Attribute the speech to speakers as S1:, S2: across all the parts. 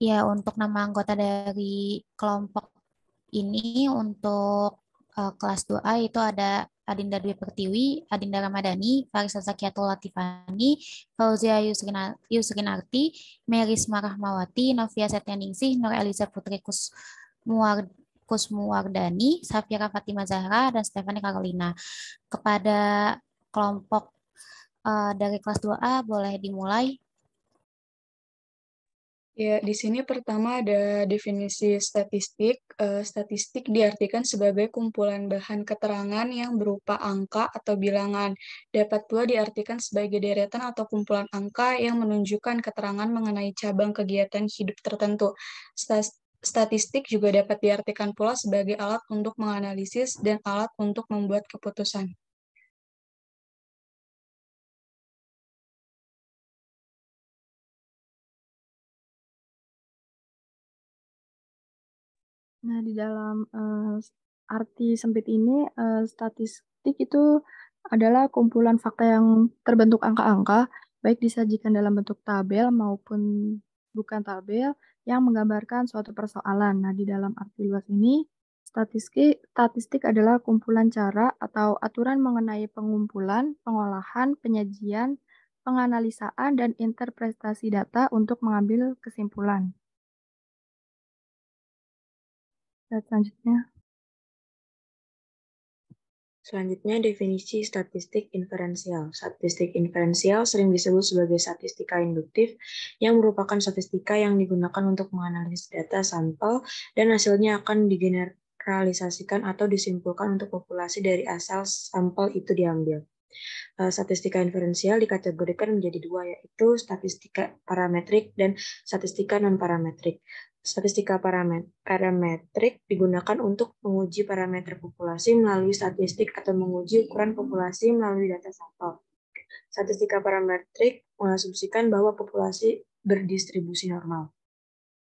S1: Ya, untuk nama anggota dari kelompok ini untuk kelas 2A itu ada Adinda Dwi Pertiwi, Adinda Ramadhani, Farisa Zakiatul Latifani, Fauzia Yusrinarti, Merisma Rahmawati, Novia Setyaningsih, Nur Eliza Putri Kusmuwardani, Safira Fatima Zahra, dan Stephanie Carolina. Kepada kelompok dari kelas 2A boleh dimulai.
S2: Ya, di sini pertama ada definisi statistik. Statistik diartikan sebagai kumpulan bahan keterangan yang berupa angka atau bilangan. Dapat pula diartikan sebagai deretan atau kumpulan angka yang menunjukkan keterangan mengenai cabang kegiatan hidup tertentu. Statistik juga dapat diartikan pula sebagai alat untuk menganalisis dan alat untuk membuat keputusan.
S3: Nah, di dalam arti sempit ini, statistik itu adalah kumpulan fakta yang terbentuk angka-angka, baik disajikan dalam bentuk tabel maupun bukan tabel, yang menggambarkan suatu persoalan. Nah, di dalam arti luas ini, statistik adalah kumpulan cara atau aturan mengenai pengumpulan, pengolahan, penyajian, penganalisaan, dan interpretasi data untuk mengambil kesimpulan. Selanjutnya.
S4: Selanjutnya, definisi statistik inferensial. Statistik inferensial sering disebut sebagai statistika induktif, yang merupakan statistika yang digunakan untuk menganalisis data sampel dan hasilnya akan digeneralisasikan atau disimpulkan untuk populasi dari asal sampel itu diambil. Statistika inferensial dikategorikan menjadi dua, yaitu statistika parametrik dan statistika non-parametrik. Statistika parametrik digunakan untuk menguji parameter populasi melalui statistik atau menguji ukuran populasi melalui data sampel. Statistika parametrik mengasumsikan bahwa populasi berdistribusi normal.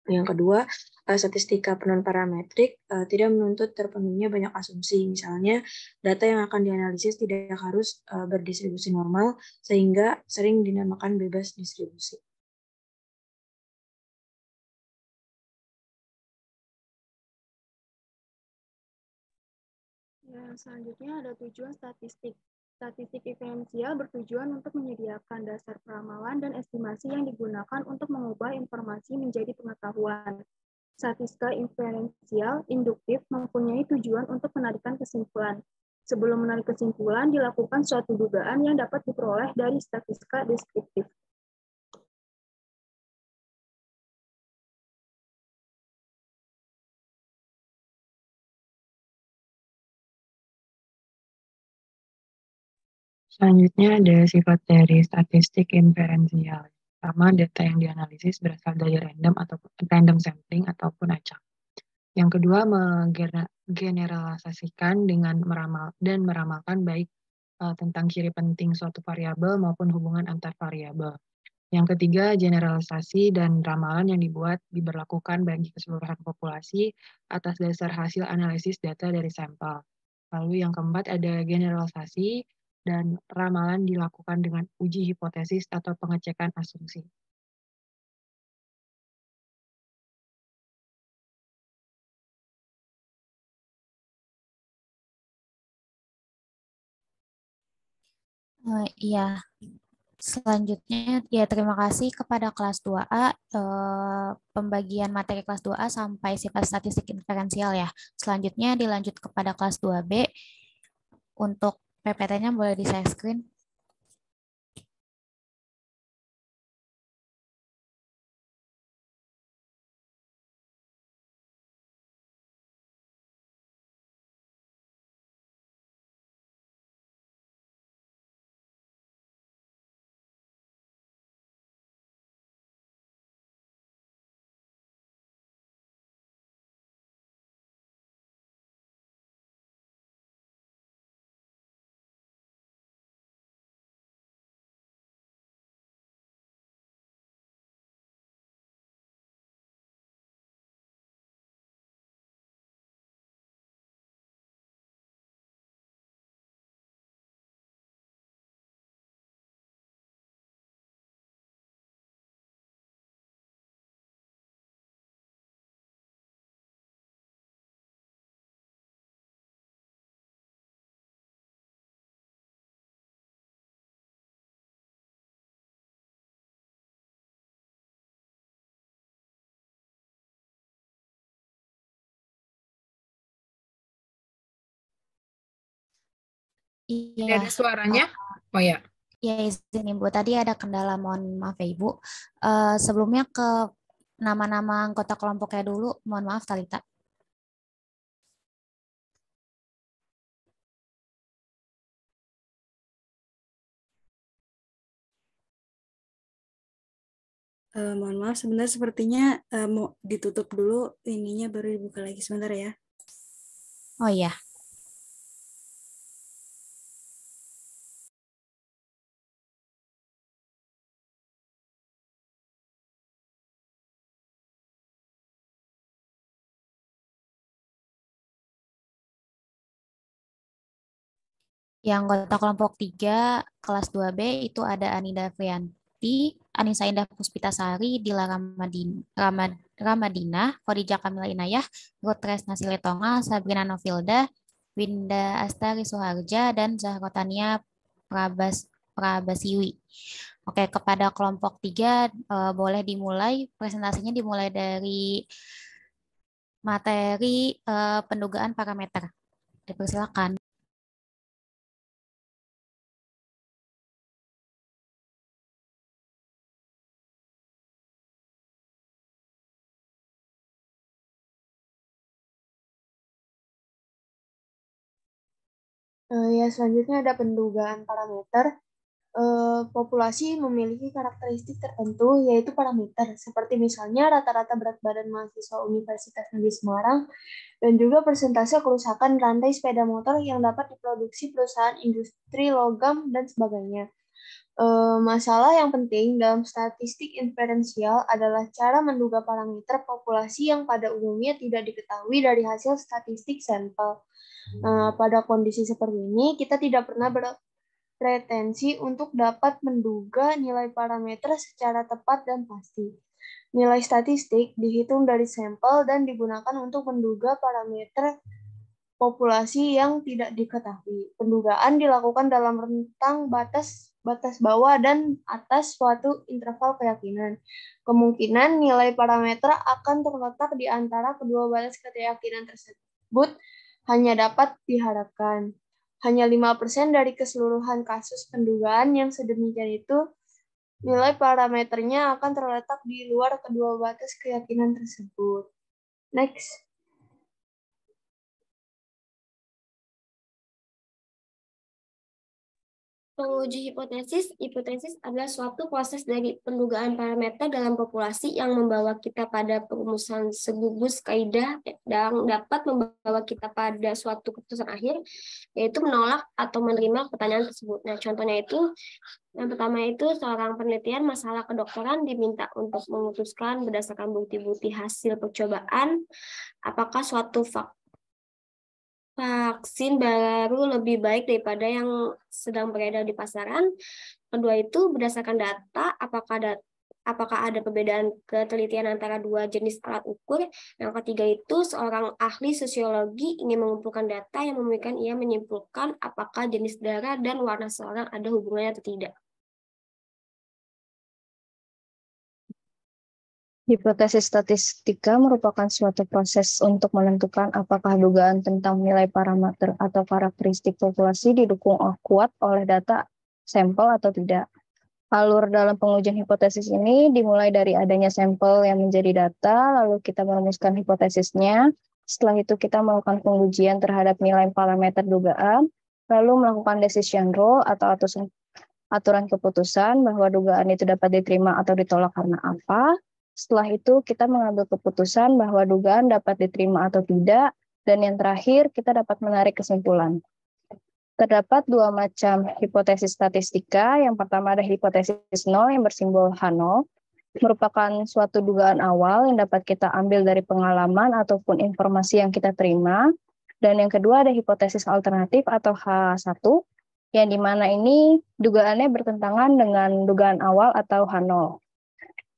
S4: Yang kedua, statistika non-parametrik tidak menuntut terpenuhinya banyak asumsi. Misalnya, data yang akan dianalisis tidak harus berdistribusi normal, sehingga sering dinamakan bebas distribusi.
S3: Ya, selanjutnya ada tujuan statistik. Statistik diferensial bertujuan untuk menyediakan dasar peramalan dan estimasi yang digunakan untuk mengubah informasi menjadi pengetahuan. Statistika inferensial induktif mempunyai tujuan untuk menarikan kesimpulan. Sebelum menarik kesimpulan, dilakukan suatu dugaan yang dapat diperoleh dari statistika deskriptif.
S4: Selanjutnya ada sifat dari statistik inferensial. Pertama, data yang dianalisis berasal dari random sampling ataupun acak. Yang kedua, menggeneralisasikan dengan meramalkan baik tentang ciri penting suatu variabel maupun hubungan antar variabel. Yang ketiga, generalisasi dan ramalan yang diberlakukan bagi keseluruhan populasi atas dasar hasil analisis data dari sampel. Lalu yang keempat ada generalisasi dan ramalan dilakukan dengan uji hipotesis atau pengecekan asumsi.
S1: Iya, selanjutnya ya terima kasih kepada kelas 2A pembagian materi kelas 2A sampai sifat statistik inferensial ya. Selanjutnya dilanjut kepada kelas 2B untuk PPT-nya boleh di-share screen. Iya,
S5: Ada suaranya? Oh ya.
S1: ya izin Ibu. Tadi ada kendala, mohon maaf ya Ibu. Sebelumnya ke nama-nama anggota kelompoknya dulu, mohon maaf Talita.
S6: Mohon maaf, sebentar sepertinya mau ditutup dulu ininya baru dibuka lagi sebentar ya.
S1: Oh iya. Yang anggota kelompok 3 kelas 2B itu ada Anida Frianti, Anissa Indah Puspitasari, Dila Ramadina, Khadijah Kamila Inayah, Ruth Tresna Siletonga, Sabrina Novilda, Winda Astari Suharja, dan Zahrotania Prabasiwi. Oke, kepada kelompok 3 boleh dimulai, presentasinya dimulai dari materi pendugaan parameter. Dipersilakan.
S7: Ya, selanjutnya ada pendugaan parameter. Populasi memiliki karakteristik tertentu, yaitu parameter, seperti misalnya rata-rata berat badan mahasiswa Universitas Negeri Semarang, dan juga persentase kerusakan rantai sepeda motor yang dapat diproduksi perusahaan industri logam, dan sebagainya. Masalah yang penting dalam statistik inferensial adalah cara menduga parameter populasi yang pada umumnya tidak diketahui dari hasil statistik sampel. Pada kondisi seperti ini, kita tidak pernah berpretensi untuk dapat menduga nilai parameter secara tepat dan pasti. Nilai statistik dihitung dari sampel dan digunakan untuk menduga parameter populasi yang tidak diketahui. Pendugaan dilakukan dalam rentang batas bawah dan atas suatu interval keyakinan. Kemungkinan nilai parameter akan terletak di antara kedua batas keyakinan tersebut hanya dapat diharapkan. Hanya 5% dari keseluruhan kasus pendugaan yang sedemikian itu, nilai parameternya akan terletak di luar kedua batas keyakinan tersebut. Next.
S8: Menguji hipotesis adalah suatu proses dari pendugaan parameter dalam populasi yang membawa kita pada perumusan segugus kaidah dan dapat membawa kita pada suatu keputusan akhir, yaitu menolak atau menerima pertanyaan tersebut. Nah, contohnya itu, yang pertama itu seorang penelitian masalah kedokteran diminta untuk memutuskan berdasarkan bukti-bukti hasil percobaan apakah suatu vaksin baru lebih baik daripada yang sedang beredar di pasaran. Kedua itu berdasarkan data, apakah ada perbedaan ketelitian antara dua jenis alat ukur. Yang ketiga itu seorang ahli sosiologi ingin mengumpulkan data yang memungkinkan ia menyimpulkan apakah jenis darah dan warna seorang ada hubungannya atau tidak.
S9: Hipotesis statistika merupakan suatu proses untuk menentukan apakah dugaan tentang nilai parameter atau karakteristik populasi didukung kuat oleh data sampel atau tidak. Alur dalam pengujian hipotesis ini dimulai dari adanya sampel yang menjadi data, lalu kita merumuskan hipotesisnya. Setelah itu kita melakukan pengujian terhadap nilai parameter dugaan, lalu melakukan decision rule atau aturan keputusan bahwa dugaan itu dapat diterima atau ditolak karena apa. Setelah itu kita mengambil keputusan bahwa dugaan dapat diterima atau tidak, dan yang terakhir kita dapat menarik kesimpulan. Terdapat dua macam hipotesis statistika. Yang pertama ada hipotesis nol yang bersimbol H0, merupakan suatu dugaan awal yang dapat kita ambil dari pengalaman ataupun informasi yang kita terima. Dan yang kedua ada hipotesis alternatif atau H1, yang dimana ini dugaannya bertentangan dengan dugaan awal atau H0.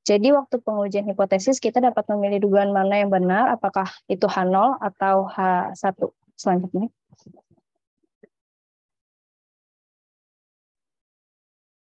S9: Jadi waktu pengujian hipotesis kita dapat memilih dugaan mana yang benar, apakah itu H0 atau H1 selanjutnya.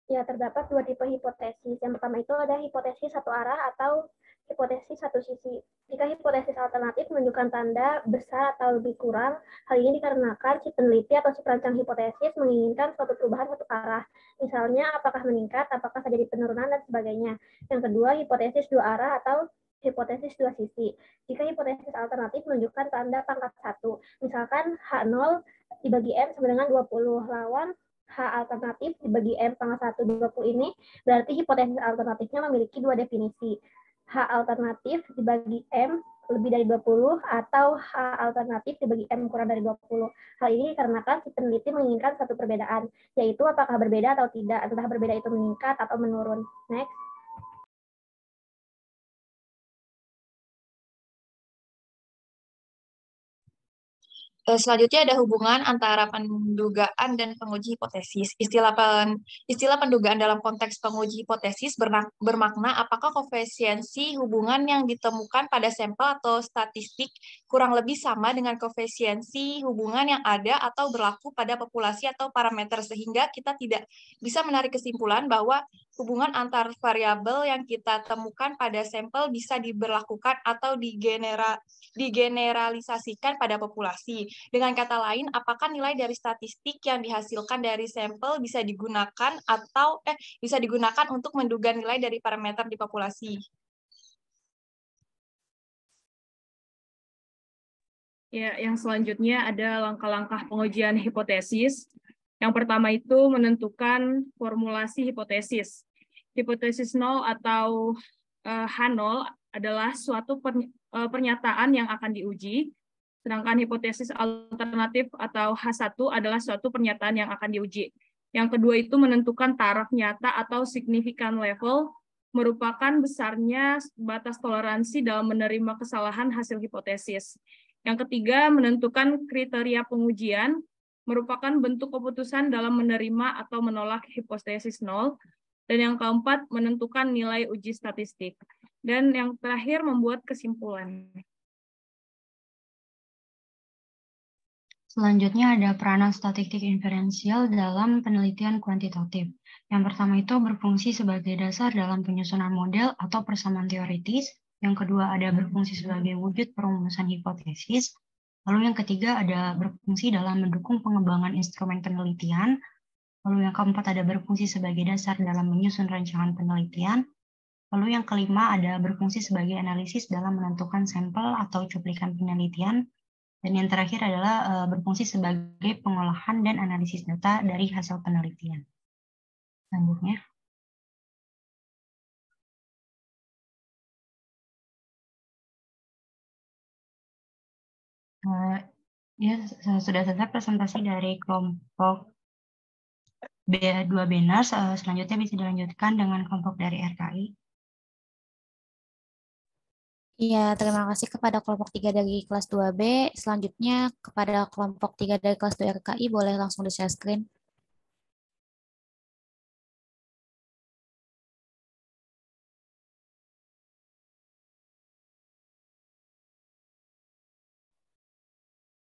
S10: Ya, terdapat dua tipe hipotesis. Yang pertama itu ada hipotesis satu arah atau hipotesis satu sisi. Jika hipotesis alternatif menunjukkan tanda besar atau lebih kurang, hal ini dikarenakan si peneliti atau si perancang hipotesis menginginkan suatu perubahan satu arah. Misalnya, apakah meningkat, apakah terjadi penurunan, dan sebagainya. Yang kedua, hipotesis dua arah atau hipotesis dua sisi. Jika hipotesis alternatif menunjukkan tanda pangkat 1, misalkan H0 dibagi M sama dengan 20, lawan H alternatif dibagi M pangkat 1 20 ini, berarti hipotesis alternatifnya memiliki dua definisi. H alternatif dibagi M lebih dari 20 atau H alternatif dibagi M kurang dari 20. Hal ini dikarenakan si peneliti menginginkan satu perbedaan, yaitu apakah berbeda atau tidak, entah berbeda itu meningkat atau menurun. Next.
S11: Selanjutnya ada hubungan antara pendugaan dan penguji hipotesis. Istilah pendugaan dalam konteks penguji hipotesis bermakna apakah koefisiensi hubungan yang ditemukan pada sampel atau statistik kurang lebih sama dengan koefisiensi hubungan yang ada atau berlaku pada populasi atau parameter, sehingga kita tidak bisa menarik kesimpulan bahwa hubungan antar variabel yang kita temukan pada sampel bisa diberlakukan atau digeneralisasikan pada populasi. Dengan kata lain, apakah nilai dari statistik yang dihasilkan dari sampel bisa digunakan untuk menduga nilai dari parameter di populasi?
S12: Ya, yang selanjutnya ada langkah-langkah pengujian hipotesis. Yang pertama itu menentukan formulasi hipotesis. Hipotesis 0 atau H0 adalah suatu pernyataan yang akan diuji, sedangkan hipotesis alternatif atau H1 adalah suatu pernyataan yang akan diuji. Yang kedua itu menentukan taraf nyata atau significant level, merupakan besarnya batas toleransi dalam menerima kesalahan hasil hipotesis. Yang ketiga, menentukan kriteria pengujian, merupakan bentuk keputusan dalam menerima atau menolak hipotesis 0. Dan yang keempat, menentukan nilai uji statistik. Dan yang terakhir, membuat kesimpulan.
S13: Selanjutnya ada peranan statistik inferensial dalam penelitian kuantitatif. Yang pertama itu berfungsi sebagai dasar dalam penyusunan model atau persamaan teoritis. Yang kedua ada berfungsi sebagai wujud perumusan hipotesis. Lalu yang ketiga ada berfungsi dalam mendukung pengembangan instrumen penelitian. Lalu yang keempat ada berfungsi sebagai dasar dalam menyusun rancangan penelitian. Lalu yang kelima ada berfungsi sebagai analisis dalam menentukan sampel atau cuplikan penelitian. Dan yang terakhir adalah berfungsi sebagai pengolahan dan analisis data dari hasil penelitian. Selanjutnya. Ya, sudah selesai presentasi dari kelompok B2 Benars. Selanjutnya bisa dilanjutkan dengan kelompok dari RKI.
S1: Iya, terima kasih kepada kelompok 3 dari kelas 2B. Selanjutnya kepada kelompok 3 dari kelas 2 RKI, boleh langsung di-share screen.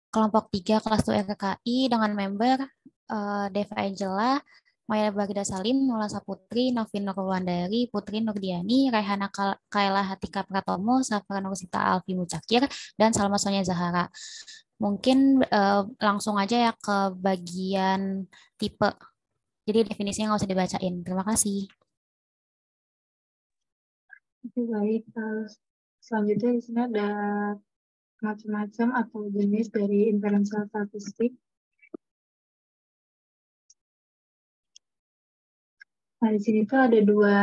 S1: Kelompok 3 kelas 2 RKI dengan member Deva Angela, Maya Bagda Salim, Nula Saputri, Novin Nurwandari, Putri Nurdiani, Raihana Kaila Hatika Pratomo, Safra Nursita Alfi Mucakir, dan Salma Sonia Zahara. Mungkin langsung aja ya ke bagian tipe. Jadi definisinya nggak usah dibacain. Terima kasih.
S4: Oke, baik. Selanjutnya di sini ada macam-macam atau jenis dari inferensial statistik. Nah, di sini tuh ada dua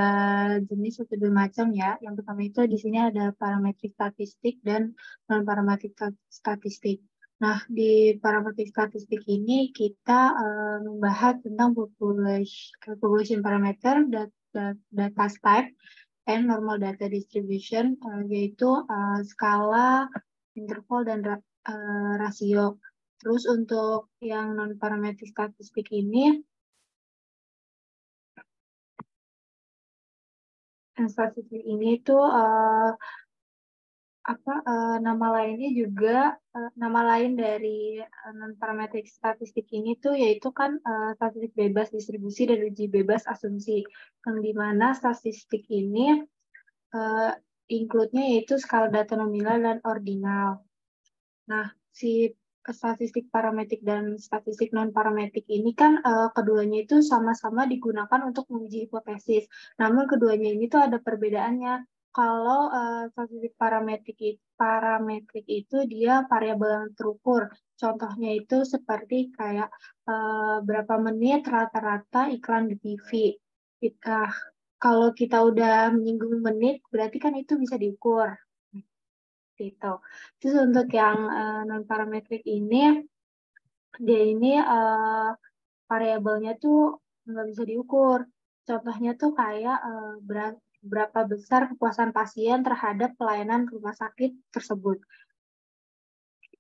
S4: jenis atau dua macam ya. Yang pertama itu di sini ada parametrik statistik dan non-parametrik statistik. Nah, di parametrik statistik ini kita membahas tentang population parameter, data type, and normal data distribution, yaitu skala, interval, dan rasio. Terus untuk yang non-parametrik statistik ini, statistik ini tuh nama lainnya juga nama lain dari non-parametrik statistik ini tuh yaitu kan statistik bebas distribusi dan uji bebas asumsi, yang dimana statistik ini
S7: include-nya yaitu skala data nominal dan ordinal. Nah, si statistik parametrik dan statistik non-parametrik ini kan keduanya itu sama-sama digunakan untuk menguji hipotesis. Namun keduanya ini tuh ada perbedaannya. Kalau statistik parametrik itu dia variabel yang terukur. Contohnya itu seperti kayak berapa menit rata-rata iklan di TV. Kalau kita udah menyinggung menit, berarti kan itu bisa diukur. Gitu. Terus untuk yang non-parametrik ini, dia ini variabelnya tuh nggak bisa diukur. Contohnya tuh kayak berapa besar kepuasan pasien terhadap pelayanan rumah sakit tersebut.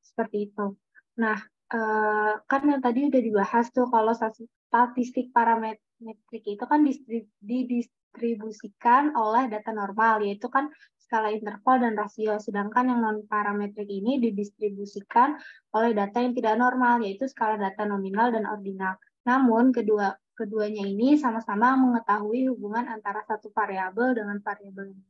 S7: Seperti itu. Nah, kan yang tadi udah dibahas tuh kalau statistik parametrik itu kan didistribusikan oleh data normal, yaitu kan skala interval dan rasio. Sedangkan yang non-parametrik ini didistribusikan oleh data yang tidak normal, yaitu skala data nominal dan ordinal. Namun, keduanya ini sama-sama mengetahui hubungan antara satu variabel dengan variabel lain.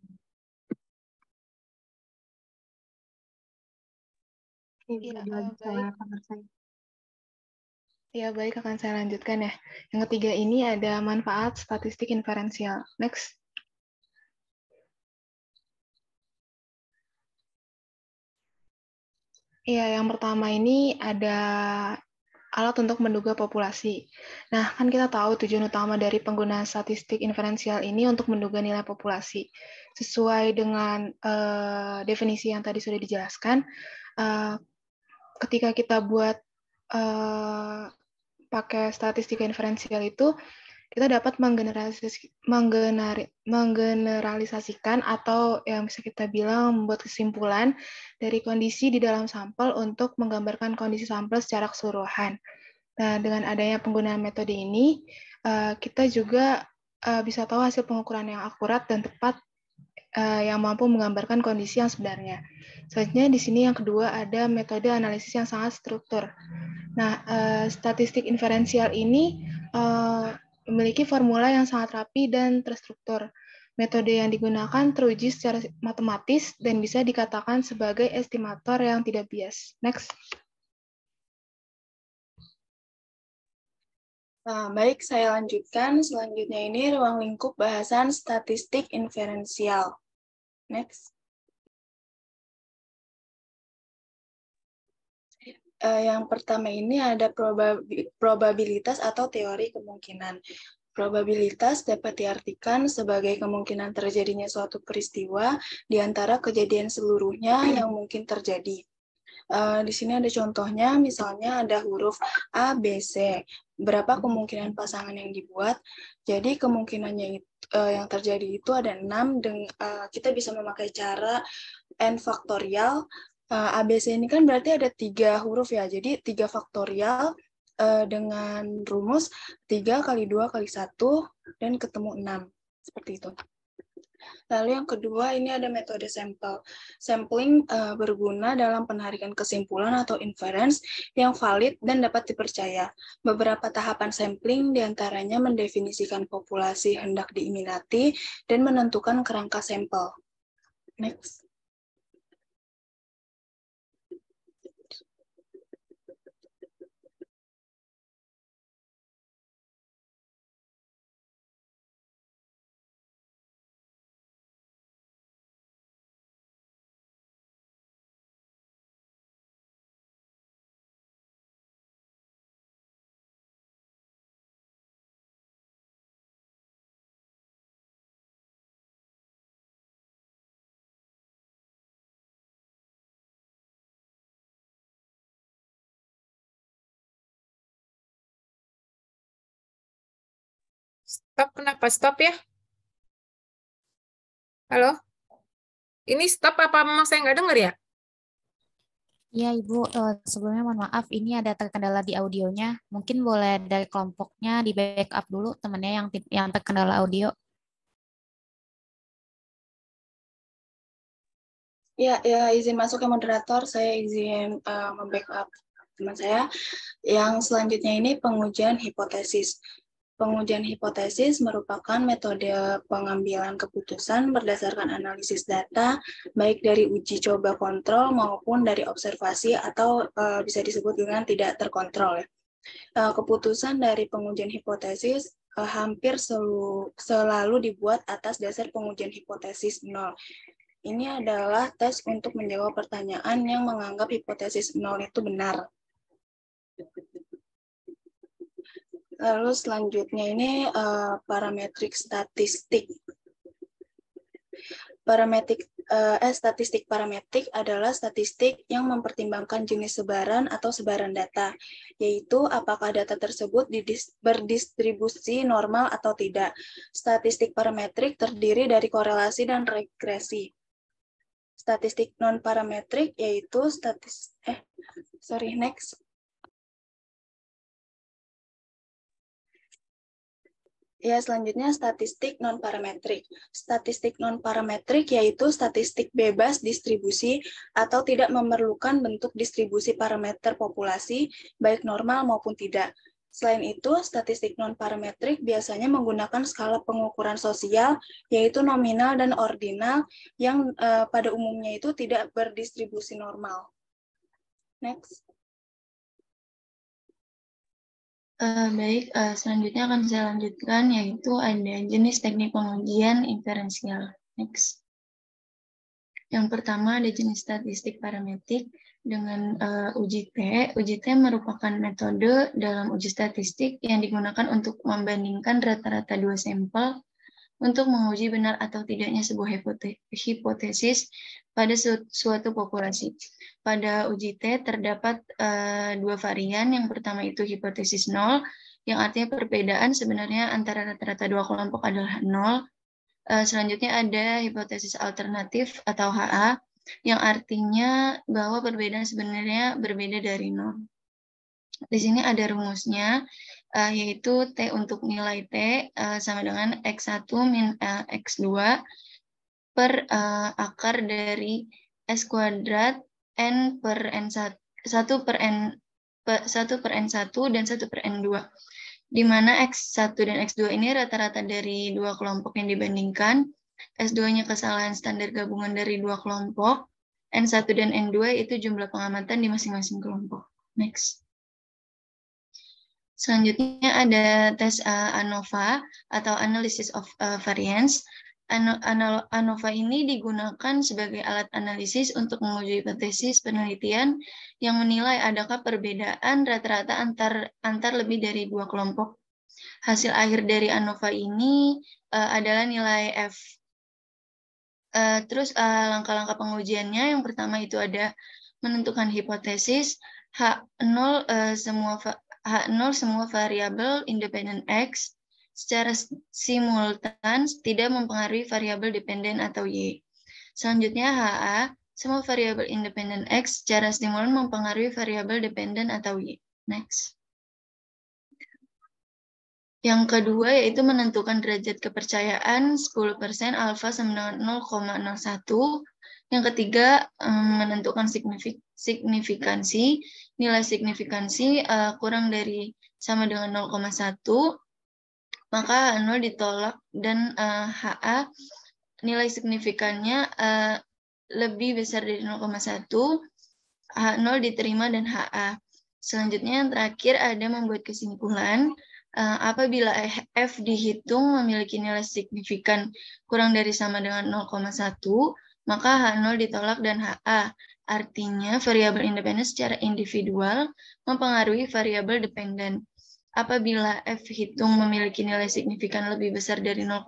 S14: Ya, baik, akan saya lanjutkan ya. Yang ketiga ini ada manfaat statistik inferensial. Next. Ya, yang pertama ini ada alat untuk menduga populasi. Nah, kan kita tahu tujuan utama dari penggunaan statistik inferensial ini untuk menduga nilai populasi. Sesuai dengan definisi yang tadi sudah dijelaskan, ketika kita buat pakai statistika inferensial itu, kita dapat menggeneralisasikan atau yang bisa kita bilang membuat kesimpulan dari kondisi di dalam sampel untuk menggambarkan kondisi sampel secara keseluruhan. Nah, dengan adanya penggunaan metode ini, kita juga bisa tahu hasil pengukuran yang akurat dan tepat yang mampu menggambarkan kondisi yang sebenarnya. Selanjutnya di sini yang kedua ada metode analisis yang sangat struktur. Nah, statistik inferensial ini memiliki formula yang sangat rapi dan terstruktur. Metode yang digunakan teruji secara matematis dan bisa dikatakan sebagai estimator yang tidak bias. Next.
S2: Nah, baik, saya lanjutkan. Selanjutnya ini ruang lingkup bahasan statistik inferensial. Next. Yang pertama ini ada probabilitas atau teori kemungkinan. Probabilitas dapat diartikan sebagai kemungkinan terjadinya suatu peristiwa di antara kejadian seluruhnya yang mungkin terjadi. Di sini ada contohnya, misalnya ada huruf A, B, C. Berapa kemungkinan pasangan yang dibuat? Jadi kemungkinannya yang terjadi itu ada 6, dan kita bisa memakai cara n faktorial. ABC ini kan berarti ada 3 huruf ya, jadi 3 faktorial dengan rumus 3 kali 2 kali 1 dan ketemu 6, seperti itu. Lalu yang kedua ini ada metode sampel. Sampling berguna dalam penarikan kesimpulan atau inference yang valid dan dapat dipercaya. Beberapa tahapan sampling diantaranya mendefinisikan populasi hendak diminati dan menentukan kerangka sampel. Next.
S5: Stop, kenapa stop ya? Halo? Ini stop apa memang saya nggak dengar ya?
S1: Iya, Ibu. Sebelumnya mohon maaf, ini ada terkendala di audionya. Mungkin boleh dari kelompoknya di backup dulu temannya yang terkendala audio.
S2: Ya, izin masuk ke moderator, saya izin membackup teman saya. Yang selanjutnya ini pengujian hipotesis.
S14: Pengujian hipotesis merupakan metode pengambilan keputusan berdasarkan analisis data, baik dari uji coba kontrol maupun dari observasi atau bisa disebut dengan tidak terkontrol. Keputusan dari pengujian hipotesis hampir selalu dibuat atas dasar pengujian hipotesis nol. Ini adalah tes untuk menjawab pertanyaan yang menganggap hipotesis nol itu benar. Lalu selanjutnya ini parametrik statistik. Statistik parametrik adalah statistik yang mempertimbangkan jenis sebaran atau sebaran data, yaitu apakah data tersebut berdistribusi normal atau tidak. Statistik parametrik terdiri dari korelasi dan regresi. Statistik non-parametrik yaitu selanjutnya statistik non-parametrik. Statistik non-parametrik yaitu statistik bebas distribusi atau tidak memerlukan bentuk distribusi parameter populasi, baik normal maupun tidak. Selain itu, statistik non-parametrik biasanya menggunakan skala pengukuran sosial, yaitu nominal dan ordinal, yang pada umumnya itu tidak berdistribusi normal. Next.
S15: Selanjutnya akan saya lanjutkan, yaitu ada jenis teknik pengujian inferensial. Next. Yang pertama ada jenis statistik parametrik dengan uji T. Uji T merupakan metode dalam uji statistik yang digunakan untuk membandingkan rata-rata dua sampel untuk menguji benar atau tidaknya sebuah hipotesis pada suatu populasi. Pada uji T terdapat dua varian. Yang pertama itu hipotesis nol, yang artinya perbedaan sebenarnya antara rata-rata dua kelompok adalah nol. Selanjutnya ada hipotesis alternatif atau HA, yang artinya bahwa perbedaan sebenarnya berbeda dari nol. Di sini ada rumusnya, yaitu T untuk nilai T sama dengan X1 min X2 per akar dari S kuadrat N per N1, 1 per N1 dan 1 per N2. Di mana X1 dan X2 ini rata-rata dari dua kelompok yang dibandingkan, S2-nya kesalahan standar gabungan dari dua kelompok, N1 dan N2 itu jumlah pengamatan di masing-masing kelompok. Next. Selanjutnya ada tes ANOVA atau Analysis of Variance. ANOVA ini digunakan sebagai alat analisis untuk menguji hipotesis penelitian yang menilai adakah perbedaan rata-rata antar lebih dari dua kelompok. Hasil akhir dari ANOVA ini adalah nilai F. Terus langkah-langkah pengujiannya, yang pertama itu ada menentukan hipotesis, H0 semua variabel independen X secara simultan tidak mempengaruhi variabel dependen atau Y. Selanjutnya HA, semua variabel independen X secara simultan mempengaruhi variabel dependen atau Y. Next. Yang kedua yaitu menentukan derajat kepercayaan 10% alfa sama dengan 0,01. Yang ketiga, menentukan signifikansi. Nilai signifikansi kurang dari sama dengan 0,1, maka 0 ditolak, dan HA nilai signifikannya lebih besar dari 0,1, H0 diterima dan HA. Selanjutnya yang terakhir ada membuat kesimpulan. Apabila F dihitung memiliki nilai signifikan kurang dari sama dengan 0,1, maka H0 ditolak dan HA. Artinya variabel independen secara individual mempengaruhi variabel dependen. Apabila F hitung memiliki nilai signifikan lebih besar dari 0,1,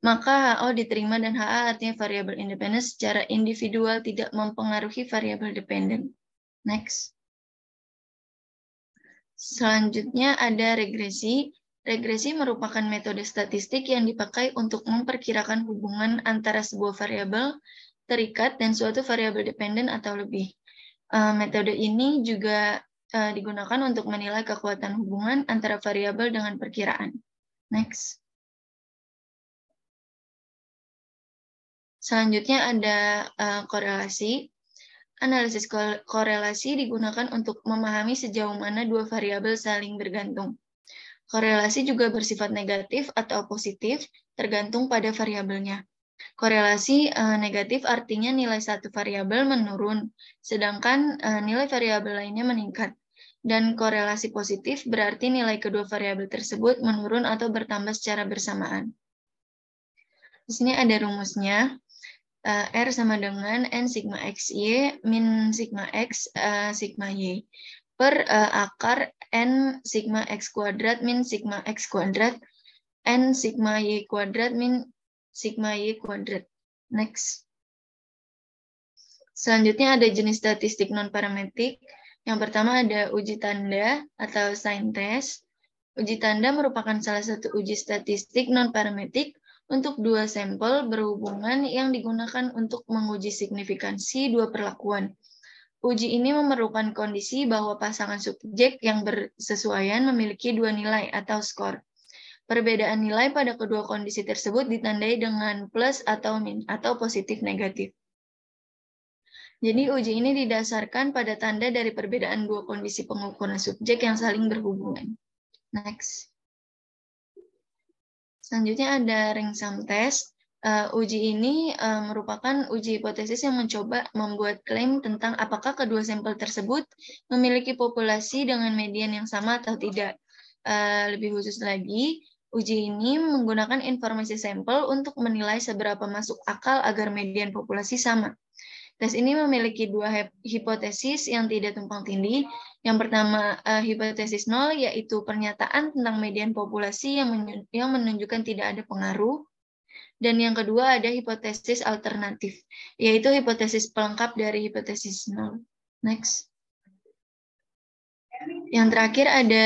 S15: maka HO diterima dan HA artinya variabel independen secara individual tidak mempengaruhi variabel dependen. Next. Selanjutnya ada regresi. Regresi merupakan metode statistik yang dipakai untuk memperkirakan hubungan antara sebuah variabel terikat dan suatu variabel dependen atau lebih. Metode ini juga digunakan untuk menilai kekuatan hubungan antara variabel dengan perkiraan. Next. Selanjutnya ada korelasi. Analisis korelasi digunakan untuk memahami sejauh mana dua variabel saling bergantung. Korelasi juga bersifat negatif atau positif, tergantung pada variabelnya. Korelasi negatif artinya nilai satu variabel menurun, sedangkan nilai variabel lainnya meningkat. Dan korelasi positif berarti nilai kedua variabel tersebut menurun atau bertambah secara bersamaan. Di sini ada rumusnya. R sama dengan N sigma XY min sigma X sigma Y per akar N sigma X kuadrat min sigma X kuadrat N sigma Y kuadrat min sigma Y kuadrat. Next. Selanjutnya ada jenis statistik non-parametrik. Yang pertama ada uji tanda atau sign test. Uji tanda merupakan salah satu uji statistik non-parametrik untuk dua sampel berhubungan yang digunakan untuk menguji signifikansi dua perlakuan. Uji ini memerlukan kondisi bahwa pasangan subjek yang bersesuaian memiliki dua nilai atau skor. Perbedaan nilai pada kedua kondisi tersebut ditandai dengan plus atau min atau positif negatif. Jadi uji ini didasarkan pada tanda dari perbedaan dua kondisi pengukuran subjek yang saling berhubungan. Next. Selanjutnya ada ring sum test. Uji ini merupakan uji hipotesis yang mencoba membuat klaim tentang apakah kedua sampel tersebut memiliki populasi dengan median yang sama atau tidak. Lebih khusus lagi, uji ini menggunakan informasi sampel untuk menilai seberapa masuk akal agar median populasi sama. Tes ini memiliki dua hipotesis yang tidak tumpang tindih. Yang pertama, hipotesis nol, yaitu pernyataan tentang median populasi yang menunjukkan tidak ada pengaruh. Dan yang kedua ada hipotesis alternatif, yaitu hipotesis pelengkap dari hipotesis nol. Next. Yang terakhir ada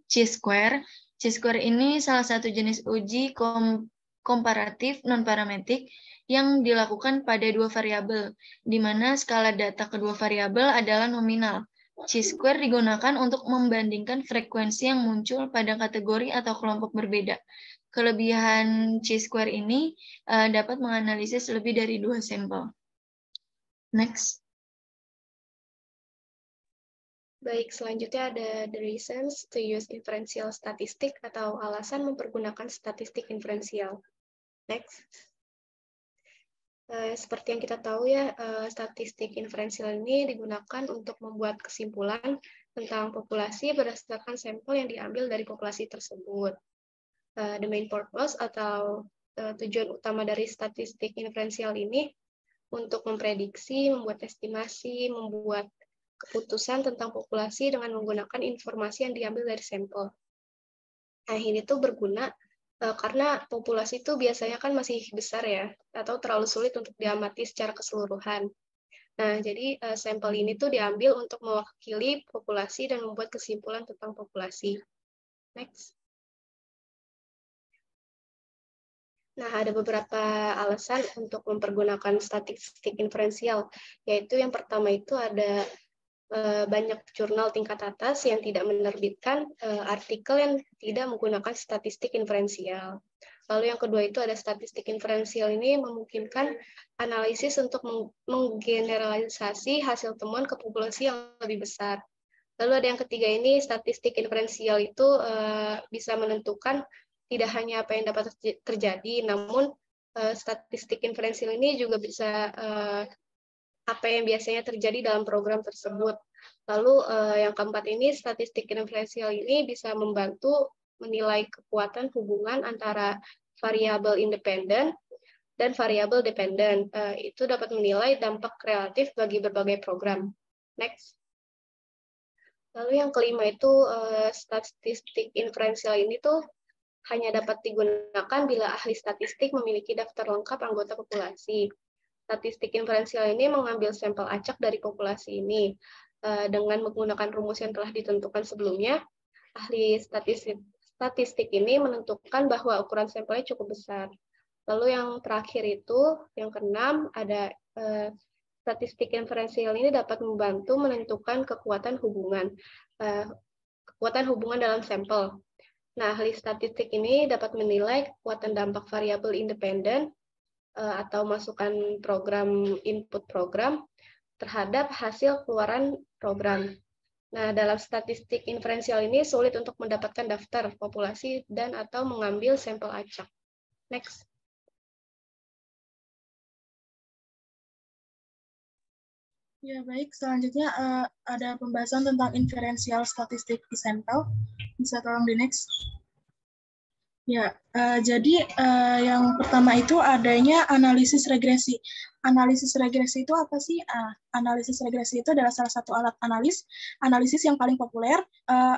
S15: chi-square. Chi-square ini salah satu jenis uji komparatif non-parametrik yang dilakukan pada dua variabel, di mana skala data kedua variabel adalah nominal. Chi-square digunakan untuk membandingkan frekuensi yang muncul pada kategori atau kelompok berbeda. Kelebihan chi-square ini dapat menganalisis lebih dari dua sampel. Next.
S16: Baik, selanjutnya ada the reasons to use inferential statistic atau alasan mempergunakan statistik inferensial. Next. Seperti yang kita tahu ya, statistik inferensial ini digunakan untuk membuat kesimpulan tentang populasi berdasarkan sampel yang diambil dari populasi tersebut. The main purpose atau tujuan utama dari statistik inferensial ini untuk memprediksi, membuat estimasi, membuat keputusan tentang populasi dengan menggunakan informasi yang diambil dari sampel. Nah, ini tuh berguna karena populasi itu biasanya kan masih besar ya, atau terlalu sulit untuk diamati secara keseluruhan. Nah, jadi sampel ini tuh diambil untuk mewakili populasi dan membuat kesimpulan tentang populasi. Next. Nah, ada beberapa alasan untuk mempergunakan statistik inferensial, yaitu yang pertama itu ada banyak jurnal tingkat atas yang tidak menerbitkan artikel yang tidak menggunakan statistik inferensial. Lalu yang kedua itu ada statistik inferensial ini memungkinkan analisis untuk menggeneralisasi hasil temuan ke populasi yang lebih besar. Lalu ada yang ketiga ini statistik inferensial itu bisa menentukan tidak hanya apa yang dapat terjadi, namun statistik inferensial ini juga bisa apa yang biasanya terjadi dalam program tersebut. Lalu yang keempat ini, statistik inferensial ini bisa membantu menilai kekuatan hubungan antara variabel independen dan variabel dependen. Itu dapat menilai dampak relatif bagi berbagai program. Next. Lalu yang kelima itu, statistik inferensial ini tuh hanya dapat digunakan bila ahli statistik memiliki daftar lengkap anggota populasi. Statistik inferensial ini mengambil sampel acak dari populasi ini. Dengan menggunakan rumus yang telah ditentukan sebelumnya, ahli statistik ini menentukan bahwa ukuran sampelnya cukup besar. Lalu yang terakhir itu, yang keenam, ada statistik inferensial ini dapat membantu menentukan kekuatan hubungan dalam sampel. Nah, ahli statistik ini dapat menilai kekuatan dampak variabel independen atau masukan program input program terhadap hasil keluaran program. Nah, dalam statistik inferensial ini sulit untuk mendapatkan daftar populasi dan atau mengambil sampel acak. Next.
S17: Ya, baik. Selanjutnya ada pembahasan tentang inferensial statistik di sampel. Bisa tolong di next. Ya, jadi yang pertama itu adanya analisis regresi. Analisis regresi itu apa sih? Analisis regresi itu adalah salah satu alat analisis yang paling populer.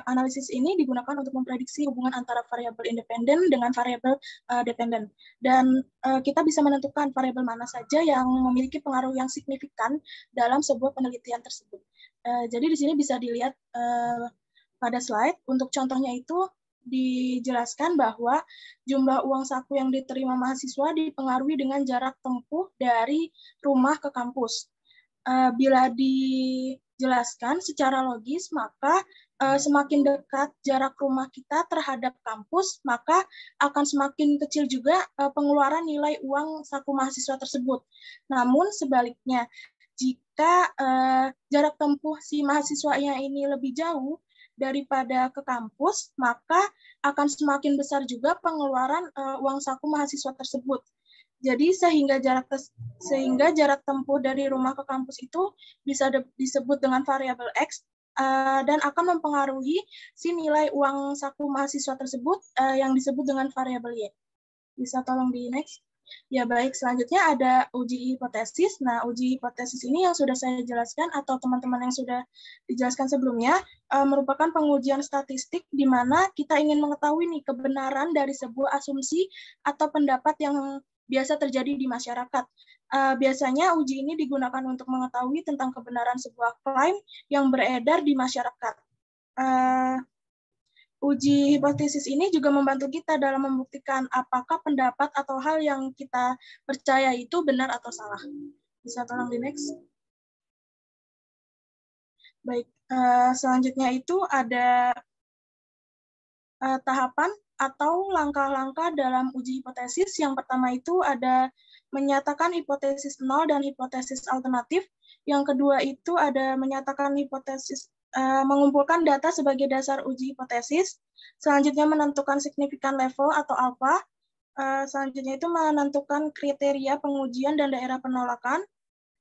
S17: Analisis ini digunakan untuk memprediksi hubungan antara variabel independen dengan variabel dependen. Dan kita bisa menentukan variabel mana saja yang memiliki pengaruh yang signifikan dalam sebuah penelitian tersebut. Jadi di sini bisa dilihat pada slide. Untuk contohnya itu dijelaskan bahwa jumlah uang saku yang diterima mahasiswa dipengaruhi dengan jarak tempuh dari rumah ke kampus. Bila dijelaskan secara logis, maka semakin dekat jarak rumah kita terhadap kampus, maka akan semakin kecil juga pengeluaran nilai uang saku mahasiswa tersebut. Namun sebaliknya, jika jarak tempuh si mahasiswanya ini lebih jauh daripada ke kampus, maka akan semakin besar juga pengeluaran uang saku mahasiswa tersebut. Jadi sehingga jarak tempuh dari rumah ke kampus itu bisa disebut dengan variabel X dan akan mempengaruhi si nilai uang saku mahasiswa tersebut yang disebut dengan variabel Y. Bisa tolong di next? Ya baik, selanjutnya ada uji hipotesis. Nah, uji hipotesis ini yang sudah saya jelaskan atau teman-teman yang sudah dijelaskan sebelumnya merupakan pengujian statistik di mana kita ingin mengetahui nih kebenaran dari sebuah asumsi atau pendapat yang biasa terjadi di masyarakat. Biasanya uji ini digunakan untuk mengetahui tentang kebenaran sebuah klaim yang beredar di masyarakat. Uji hipotesis ini juga membantu kita dalam membuktikan apakah pendapat atau hal yang kita percaya itu benar atau salah. Bisa tolong di next? Baik, selanjutnya itu ada tahapan atau langkah-langkah dalam uji hipotesis. Yang pertama itu ada menyatakan hipotesis nol dan hipotesis alternatif. Yang kedua itu ada menyatakan hipotesis mengumpulkan data sebagai dasar uji hipotesis. Selanjutnya menentukan signifikan level atau alpha. Selanjutnya itu menentukan kriteria pengujian dan daerah penolakan.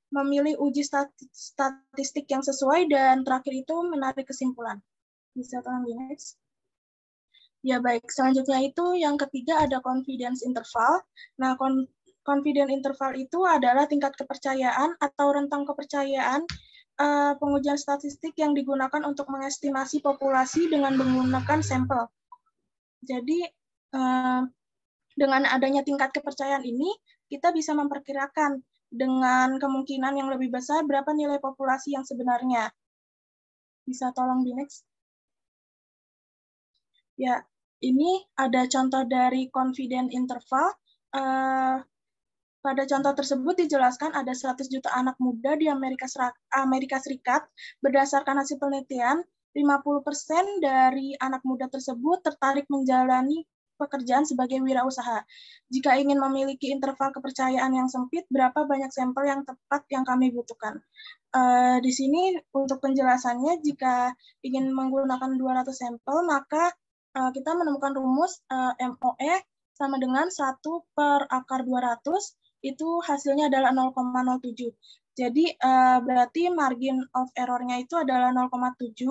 S17: Memilih uji statistik yang sesuai. Dan terakhir itu menarik kesimpulan. Bisa tolong di next? Ya baik, selanjutnya itu yang ketiga ada confidence interval. Nah, confidence interval itu adalah tingkat kepercayaan atau rentang kepercayaan pengujian statistik yang digunakan untuk mengestimasi populasi dengan menggunakan sampel. Jadi, dengan adanya tingkat kepercayaan ini, kita bisa memperkirakan dengan kemungkinan yang lebih besar berapa nilai populasi yang sebenarnya. Bisa tolong di next? Ya, ini ada contoh dari confidence interval. Pada contoh tersebut dijelaskan ada 100 juta anak muda di Amerika Serikat. Berdasarkan hasil penelitian, 50% dari anak muda tersebut tertarik menjalani pekerjaan sebagai wirausaha. Jika ingin memiliki interval kepercayaan yang sempit, berapa banyak sampel yang tepat yang kami butuhkan? Di sini untuk penjelasannya, jika ingin menggunakan 200 sampel, maka kita menemukan rumus MOE sama dengan 1 per akar 200, itu hasilnya adalah 0,07. Jadi berarti margin of error-nya itu adalah 0,7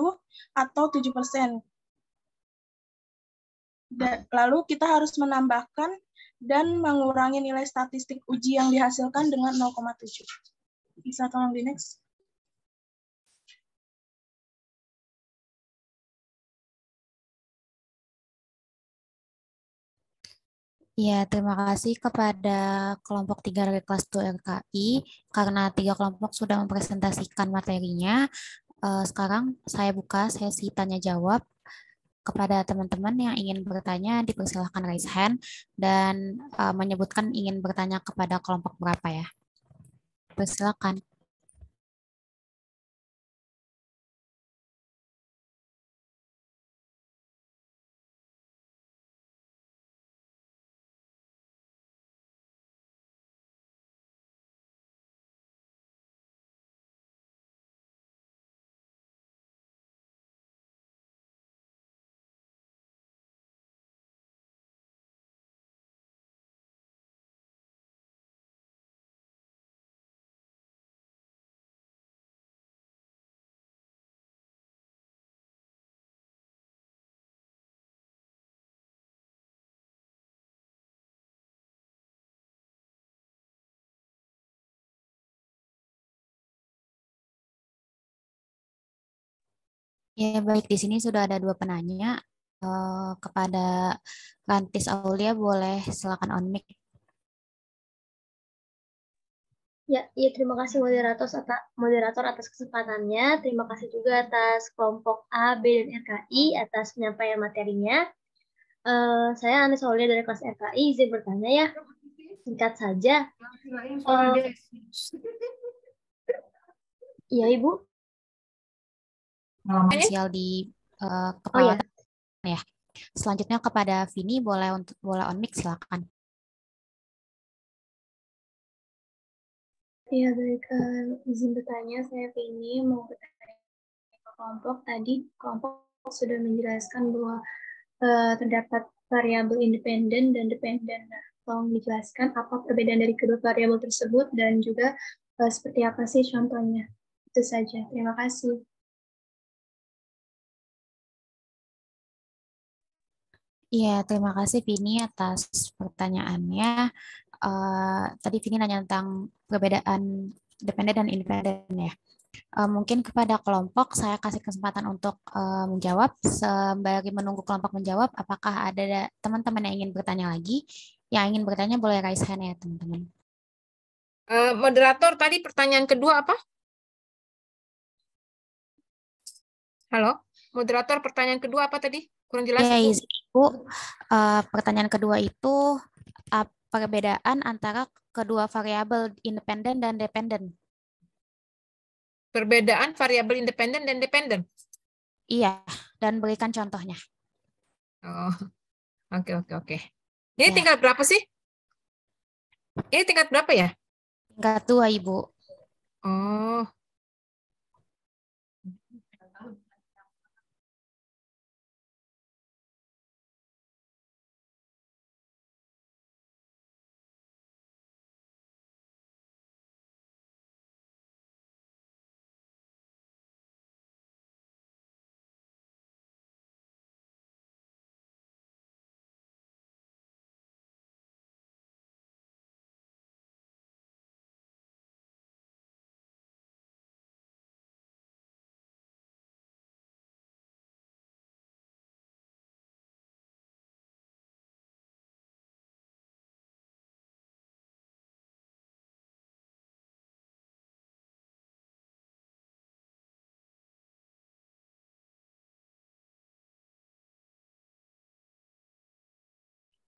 S17: atau 7%. Lalu kita harus menambahkan dan mengurangi nilai statistik uji yang dihasilkan dengan 0,7. Bisa tolong di next?
S1: Ya, terima kasih kepada kelompok 3 dari kelas 2 RKI. Karena 3 kelompok sudah mempresentasikan materinya, sekarang saya buka sesi tanya-jawab. Kepada teman-teman yang ingin bertanya, dipersilahkan raise hand dan menyebutkan ingin bertanya kepada kelompok berapa ya. Persilakan. Ya, baik. Di sini sudah ada 2 penanya. Kepada Rantis Aulia, boleh silakan on mic.
S10: Ya, iya, terima kasih moderator atas kesempatannya. Terima kasih juga atas kelompok A, B, dan RKI atas penyampaian materinya. Saya Anis Aulia dari kelas RKI, izin bertanya ya. Singkat saja. Iya, Ibu.
S1: Potensial di kepala
S10: iya.
S1: ya. Selanjutnya kepada Vini, boleh on mic, silakan.
S10: Iya, baik. Izin bertanya, saya Vini mau bertanya ke kelompok. Tadi kelompok sudah menjelaskan bahwa terdapat variabel independen dan dependen. Nah, tolong dijelaskan apa perbedaan dari kedua variabel tersebut dan juga seperti apa sih contohnya. Itu saja. Terima kasih.
S1: Iya, terima kasih Vini atas pertanyaannya. Tadi Vini nanya tentang perbedaan dependen dan independen ya. Mungkin kepada kelompok saya kasih kesempatan untuk menjawab. Sembari menunggu kelompok menjawab, apakah ada teman-teman yang ingin bertanya lagi? Yang ingin bertanya boleh raise hand ya teman-teman.
S5: Moderator, tadi pertanyaan kedua apa? Halo, moderator, pertanyaan kedua apa tadi? Kurang jelas,
S1: Ya,
S5: Ibu.
S1: Ibu. Pertanyaan kedua itu perbedaan antara kedua variabel independen dan dependen.
S5: Perbedaan variabel independen dan dependen.
S1: Iya, dan berikan contohnya.
S5: Oh, oke. Ini tingkat berapa sih? Ini tingkat berapa ya?
S1: Tingkat 2, Ibu.
S5: Oh.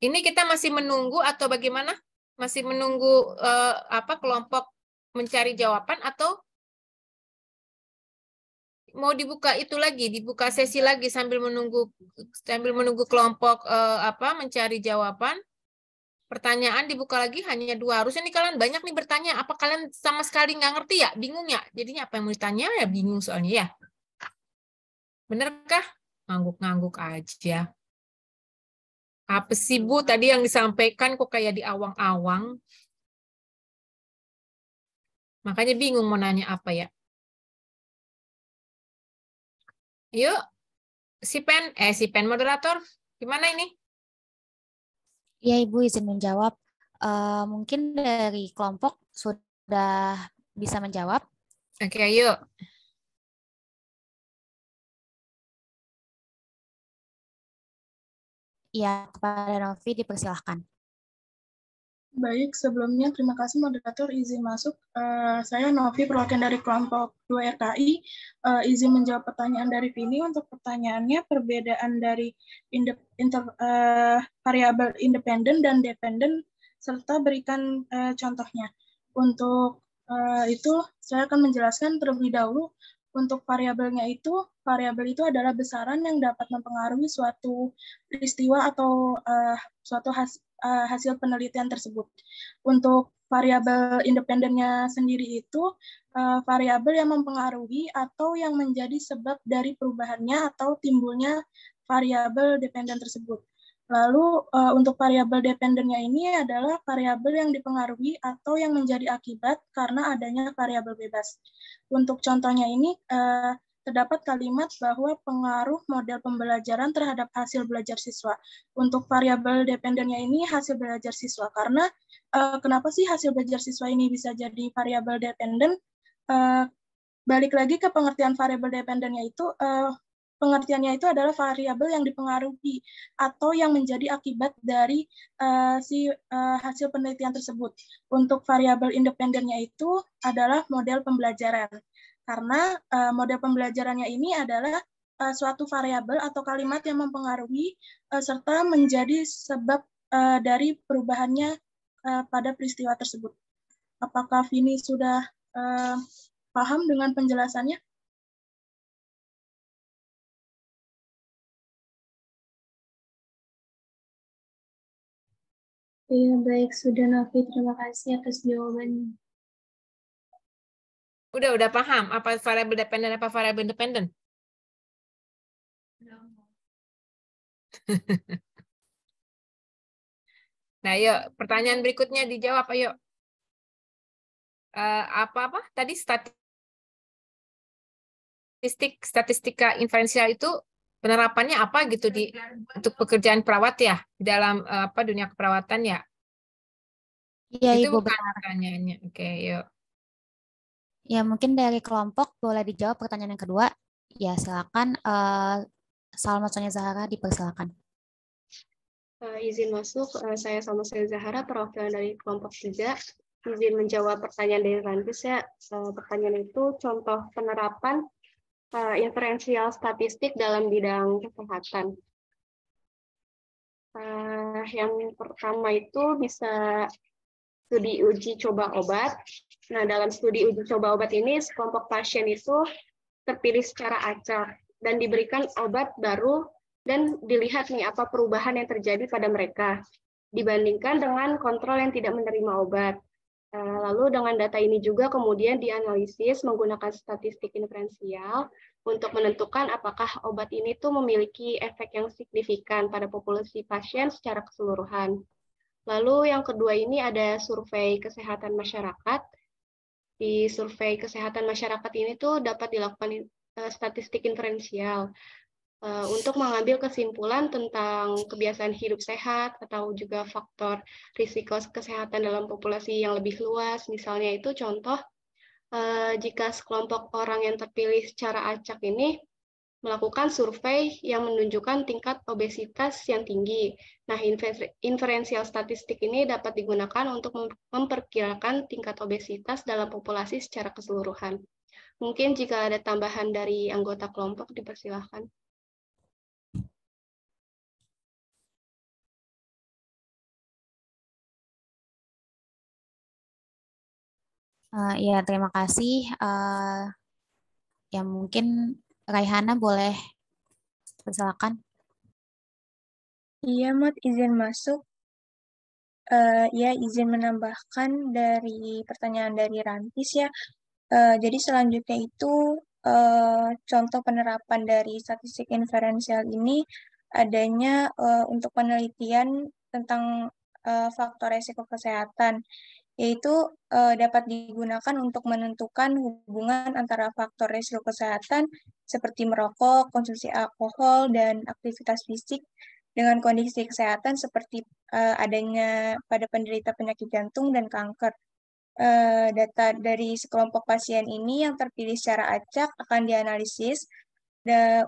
S5: Ini kita masih menunggu atau bagaimana? Masih menunggu kelompok mencari jawaban atau mau dibuka itu lagi, dibuka sesi lagi sambil menunggu kelompok mencari jawaban? Pertanyaan dibuka lagi hanya 2. Harusnya nih kalian banyak nih bertanya. Apa kalian sama sekali nggak ngerti ya? Bingung ya? Jadinya apa yang mau ditanya ya bingung soalnya ya. Benerkah? Ngangguk-ngangguk aja. Apa sih Bu tadi yang disampaikan kok kayak di awang-awang? Makanya bingung mau nanya apa ya. Yuk, si pen moderator, gimana ini?
S1: Iya, Ibu izin menjawab. Mungkin dari kelompok sudah bisa menjawab.
S5: Oke, ayo.
S1: Iya, kepada Novi dipersilahkan.
S17: Baik, sebelumnya terima kasih moderator izin masuk. Saya Novi, perwakilan dari kelompok 2 RKI. Izin menjawab pertanyaan dari Vini. Untuk pertanyaannya, perbedaan dari variabel independen dan dependen, serta berikan contohnya. Untuk itu, saya akan menjelaskan terlebih dahulu. Untuk variabel itu adalah besaran yang dapat mempengaruhi suatu peristiwa atau suatu hasil penelitian tersebut. Untuk variabel independennya sendiri itu variabel yang mempengaruhi atau yang menjadi sebab dari perubahannya atau timbulnya variabel dependen tersebut. Lalu untuk variabel dependennya ini adalah variabel yang dipengaruhi atau yang menjadi akibat karena adanya variabel bebas. Untuk contohnya ini terdapat kalimat bahwa pengaruh model pembelajaran terhadap hasil belajar siswa. Untuk variabel dependennya ini hasil belajar siswa, karena kenapa sih hasil belajar siswa ini bisa jadi variabel dependen? Balik lagi ke pengertian variabel dependennya itu, pengertiannya itu adalah variabel yang dipengaruhi atau yang menjadi akibat dari hasil penelitian tersebut. Untuk variabel independennya itu adalah model pembelajaran. Karena model pembelajarannya ini adalah suatu variabel atau kalimat yang mempengaruhi serta menjadi sebab dari perubahannya pada peristiwa tersebut. Apakah Vini sudah paham dengan penjelasannya?
S10: Iya, baik. Sudah, Novi. Terima kasih atas jawabannya.
S5: Udah paham apa variabel dependen apa variabel independen? Nah, yuk pertanyaan berikutnya dijawab, ayo. Apa tadi statistika inferensial itu penerapannya apa gitu untuk pekerjaan perawat ya di dalam dunia keperawatan ya?
S1: Iya,
S5: itu
S1: Ibu,
S5: bukan
S1: benar.
S5: pertanyaannya. Oke, yuk.
S1: Ya, mungkin dari kelompok boleh dijawab pertanyaan yang kedua. Ya, silakan. Salma Sonia Zahara, dipersilakan.
S16: Izin masuk, saya Salma Sonia Zahara, perwakilan dari kelompok 3. Izin menjawab pertanyaan dari Rantis ya. Pertanyaan itu contoh penerapan inferensial statistik dalam bidang kesehatan. Yang pertama itu bisa studi uji coba obat. Nah, dalam studi uji coba obat ini, sekelompok pasien itu terpilih secara acak dan diberikan obat baru dan dilihat nih apa perubahan yang terjadi pada mereka dibandingkan dengan kontrol yang tidak menerima obat. Lalu dengan data ini juga kemudian dianalisis menggunakan statistik inferensial untuk menentukan apakah obat ini tuh memiliki efek yang signifikan pada populasi pasien secara keseluruhan. Lalu yang kedua ini ada survei kesehatan masyarakat. Di survei kesehatan masyarakat ini tuh dapat dilakukan statistik inferensial untuk mengambil kesimpulan tentang kebiasaan hidup sehat atau juga faktor risiko kesehatan dalam populasi yang lebih luas. Misalnya itu contoh jika sekelompok orang yang terpilih secara acak ini melakukan survei yang menunjukkan tingkat obesitas yang tinggi. Nah, inferensial statistik ini dapat digunakan untuk memperkirakan tingkat obesitas dalam populasi secara keseluruhan. Mungkin jika ada tambahan dari anggota kelompok, dipersilahkan.
S1: Ya, terima kasih. Ya, mungkin Raihana boleh silakan.
S18: Iya, Mut, izin masuk. Ya, izin menambahkan dari pertanyaan dari Rantis ya. Jadi selanjutnya itu contoh penerapan dari statistik inferensial ini adanya untuk penelitian tentang faktor resiko kesehatan, yaitu dapat digunakan untuk menentukan hubungan antara faktor risiko kesehatan seperti merokok, konsumsi alkohol, dan aktivitas fisik dengan kondisi kesehatan seperti adanya pada penderita penyakit jantung dan kanker. Data dari sekelompok pasien ini yang terpilih secara acak akan dianalisis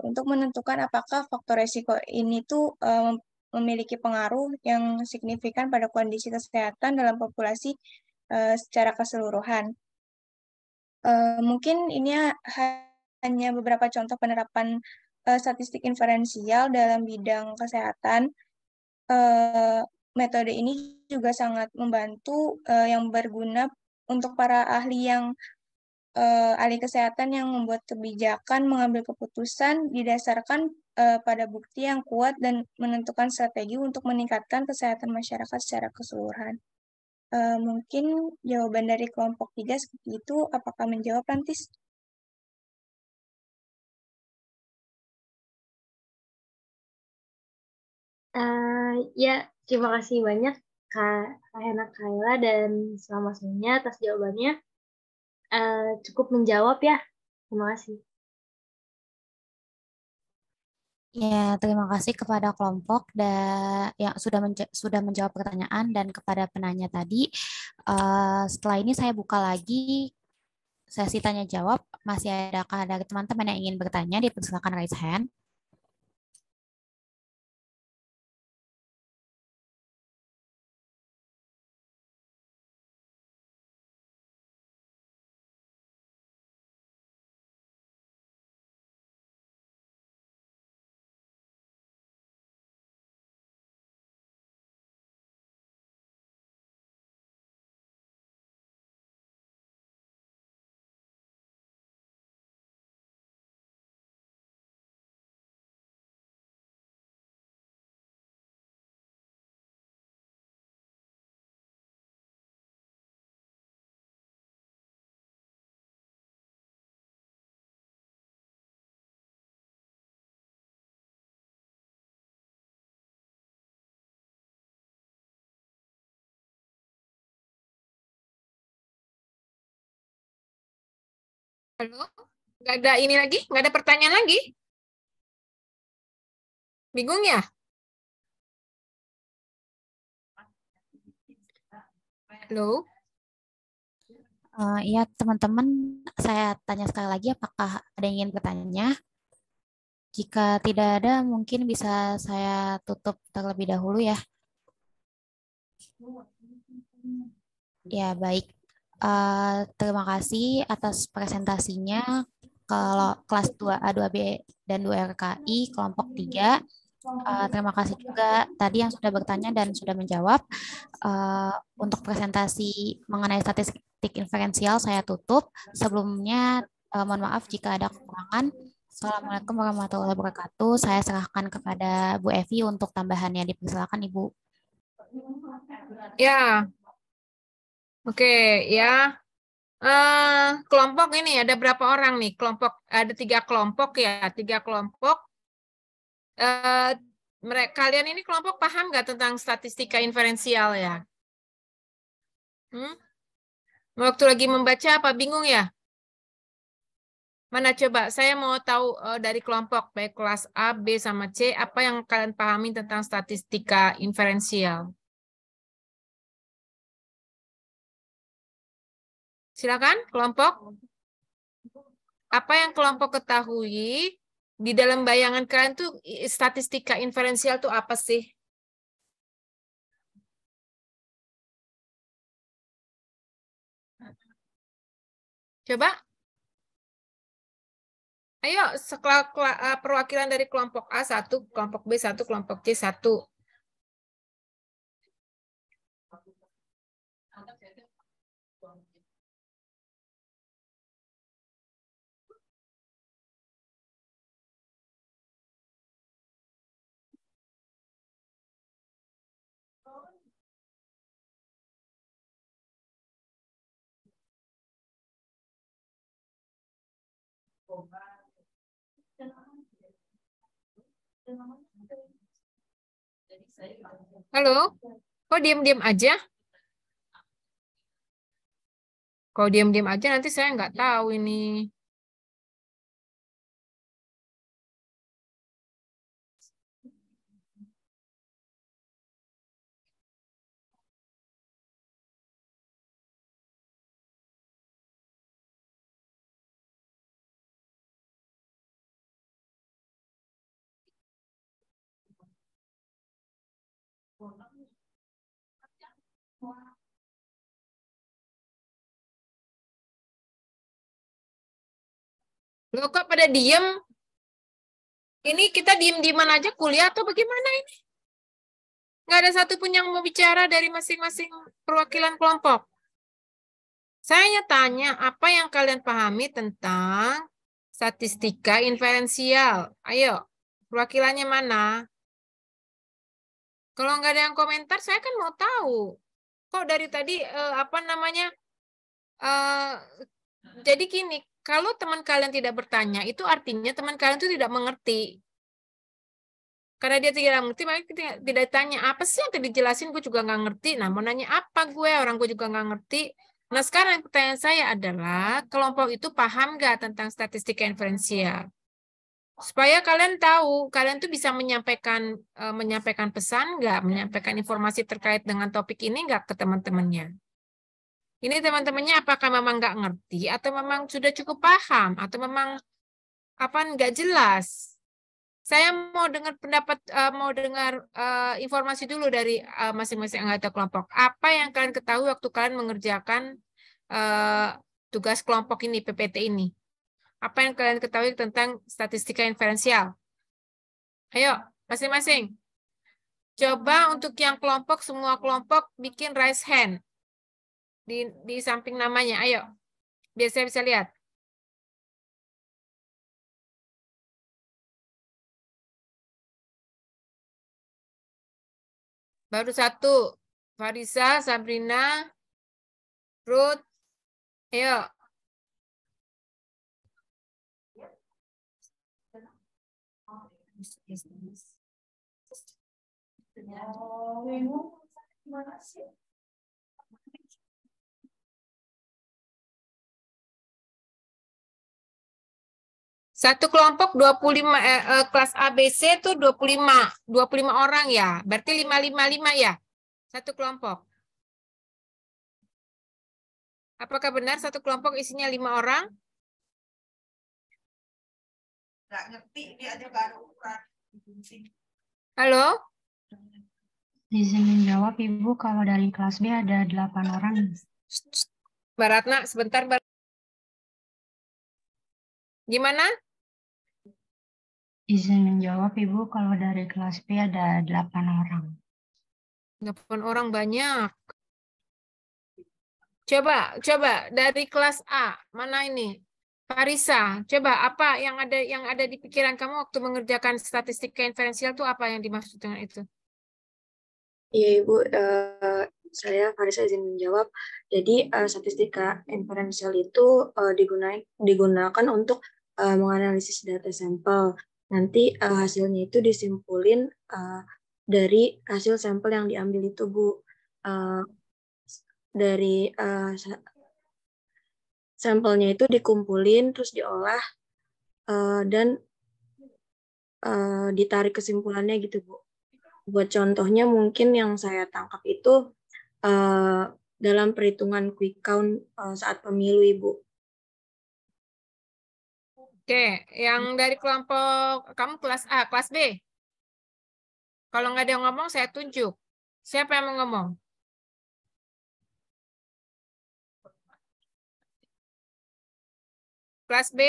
S18: untuk menentukan apakah faktor risiko ini tuh memiliki pengaruh yang signifikan pada kondisi kesehatan dalam populasi secara keseluruhan. Mungkin ini hanya beberapa contoh penerapan statistik inferensial dalam bidang kesehatan. Metode ini juga sangat membantu yang berguna untuk para ahli ahli kesehatan yang membuat kebijakan, mengambil keputusan didasarkan pada bukti yang kuat dan menentukan strategi untuk meningkatkan kesehatan masyarakat secara keseluruhan. Mungkin jawaban dari kelompok 3 seperti itu. Apakah menjawab, Rantis?
S10: Ya, terima kasih banyak Kak Hena Kaila dan selamat semuanya atas jawabannya. Cukup menjawab ya. Terima kasih.
S1: Ya, terima kasih kepada kelompok yang sudah menjawab pertanyaan dan kepada penanya tadi. Setelah ini saya buka lagi sesi tanya jawab. Masih adakah dari teman-teman yang ingin bertanya? Dipersilakan raise hand.
S5: Halo? Nggak ada ini lagi? Nggak ada pertanyaan lagi? Bingung ya? Halo?
S1: Iya, teman-teman, saya tanya sekali lagi, apakah ada yang ingin bertanya? Jika tidak ada, mungkin bisa saya tutup terlebih dahulu ya. Ya, baik. Terima kasih atas presentasinya. Kalau kelas 2A, 2B, dan 2RKI, kelompok 3. Terima kasih juga tadi yang sudah bertanya dan sudah menjawab. Untuk presentasi mengenai statistik inferensial saya tutup. Sebelumnya, mohon maaf jika ada kekurangan. Assalamualaikum warahmatullahi wabarakatuh. Saya serahkan kepada Bu Evi untuk tambahannya. Dipersilakan Ibu.
S5: Ya, oke ya. Kelompok ini ada berapa orang nih? Kelompok ada 3 kelompok ya, 3 kelompok. Kalian ini kelompok paham nggak tentang statistika inferensial ya? Waktu lagi membaca apa bingung ya? Mana coba, saya mau tahu dari kelompok baik kelas A, B, sama C, apa yang kalian pahami tentang statistika inferensial? Silakan, kelompok. Apa yang kelompok ketahui di dalam bayangan kalian tuh statistika inferensial tuh apa sih? Coba. Ayo, perwakilan dari kelompok A 1, kelompok B 1, kelompok C 1. Halo, kok diam-diam aja? Kalau diam-diam aja nanti saya nggak tahu ini. Loh kok pada diem? Ini kita diem-dieman aja kuliah atau bagaimana ini? Nggak ada satupun yang mau bicara dari masing-masing perwakilan kelompok. Saya tanya apa yang kalian pahami tentang statistika inferensial. Ayo, perwakilannya mana? Kalau nggak ada yang komentar, saya kan mau tahu. Kok dari tadi apa namanya? Jadi gini, kalau teman kalian tidak bertanya, itu artinya teman kalian itu tidak mengerti. Karena dia tidak mengerti, makanya kita tidak tanya, apa sih yang tadi dijelasin, gue juga nggak ngerti. Nah, mau nanya apa gue, orang gue juga nggak ngerti. Nah, sekarang pertanyaan saya adalah, kelompok itu paham nggak tentang statistika inferensial? Supaya kalian tahu, kalian tuh bisa menyampaikan pesan nggak, menyampaikan informasi terkait dengan topik ini nggak ke teman-temannya. Ini teman-temannya apakah memang nggak ngerti, atau memang sudah cukup paham, atau memang apa nggak jelas. Saya mau dengar pendapat, mau dengar informasi dulu dari masing-masing anggota kelompok. Apa yang kalian ketahui waktu kalian mengerjakan tugas kelompok ini, PPT ini? Apa yang kalian ketahui tentang statistika inferensial? Ayo, masing-masing. Coba untuk yang kelompok, semua kelompok bikin raise hand di samping namanya. Ayo, biar saya bisa lihat. Baru 1. Farisa, Sabrina, Ruth. Ayo. Satu kelompok 25 kelas ABC itu 25 orang ya. Berarti 555 ya. Satu kelompok. Apakah benar satu kelompok isinya 5 orang?
S19: Nggak ngerti, dia aja baru ukuran.
S5: Halo?
S13: Izin menjawab, Ibu, kalau dari kelas B ada 8 orang.
S5: Mbak Ratna, sebentar. Gimana?
S13: Izin menjawab, Ibu, kalau dari kelas B ada 8 orang.
S5: 8 orang banyak. Coba dari kelas A, mana ini? Farisa, coba apa yang ada di pikiran kamu waktu mengerjakan statistika inferensial itu apa yang dimaksud dengan itu?
S4: Iya Ibu, saya Farisa izin menjawab. Jadi statistika inferensial itu digunakan untuk menganalisis data sampel. Nanti hasilnya itu disimpulin dari hasil sampel yang diambil itu Bu. Dari sampelnya itu dikumpulin, terus diolah, dan ditarik kesimpulannya gitu Bu. Buat contohnya mungkin yang saya tangkap itu dalam perhitungan quick count saat pemilu Ibu.
S5: Oke, yang dari kelompok kamu kelas A, kelas B. Kalau nggak ada yang ngomong, saya tunjuk. Siapa yang mau ngomong? Kelas B?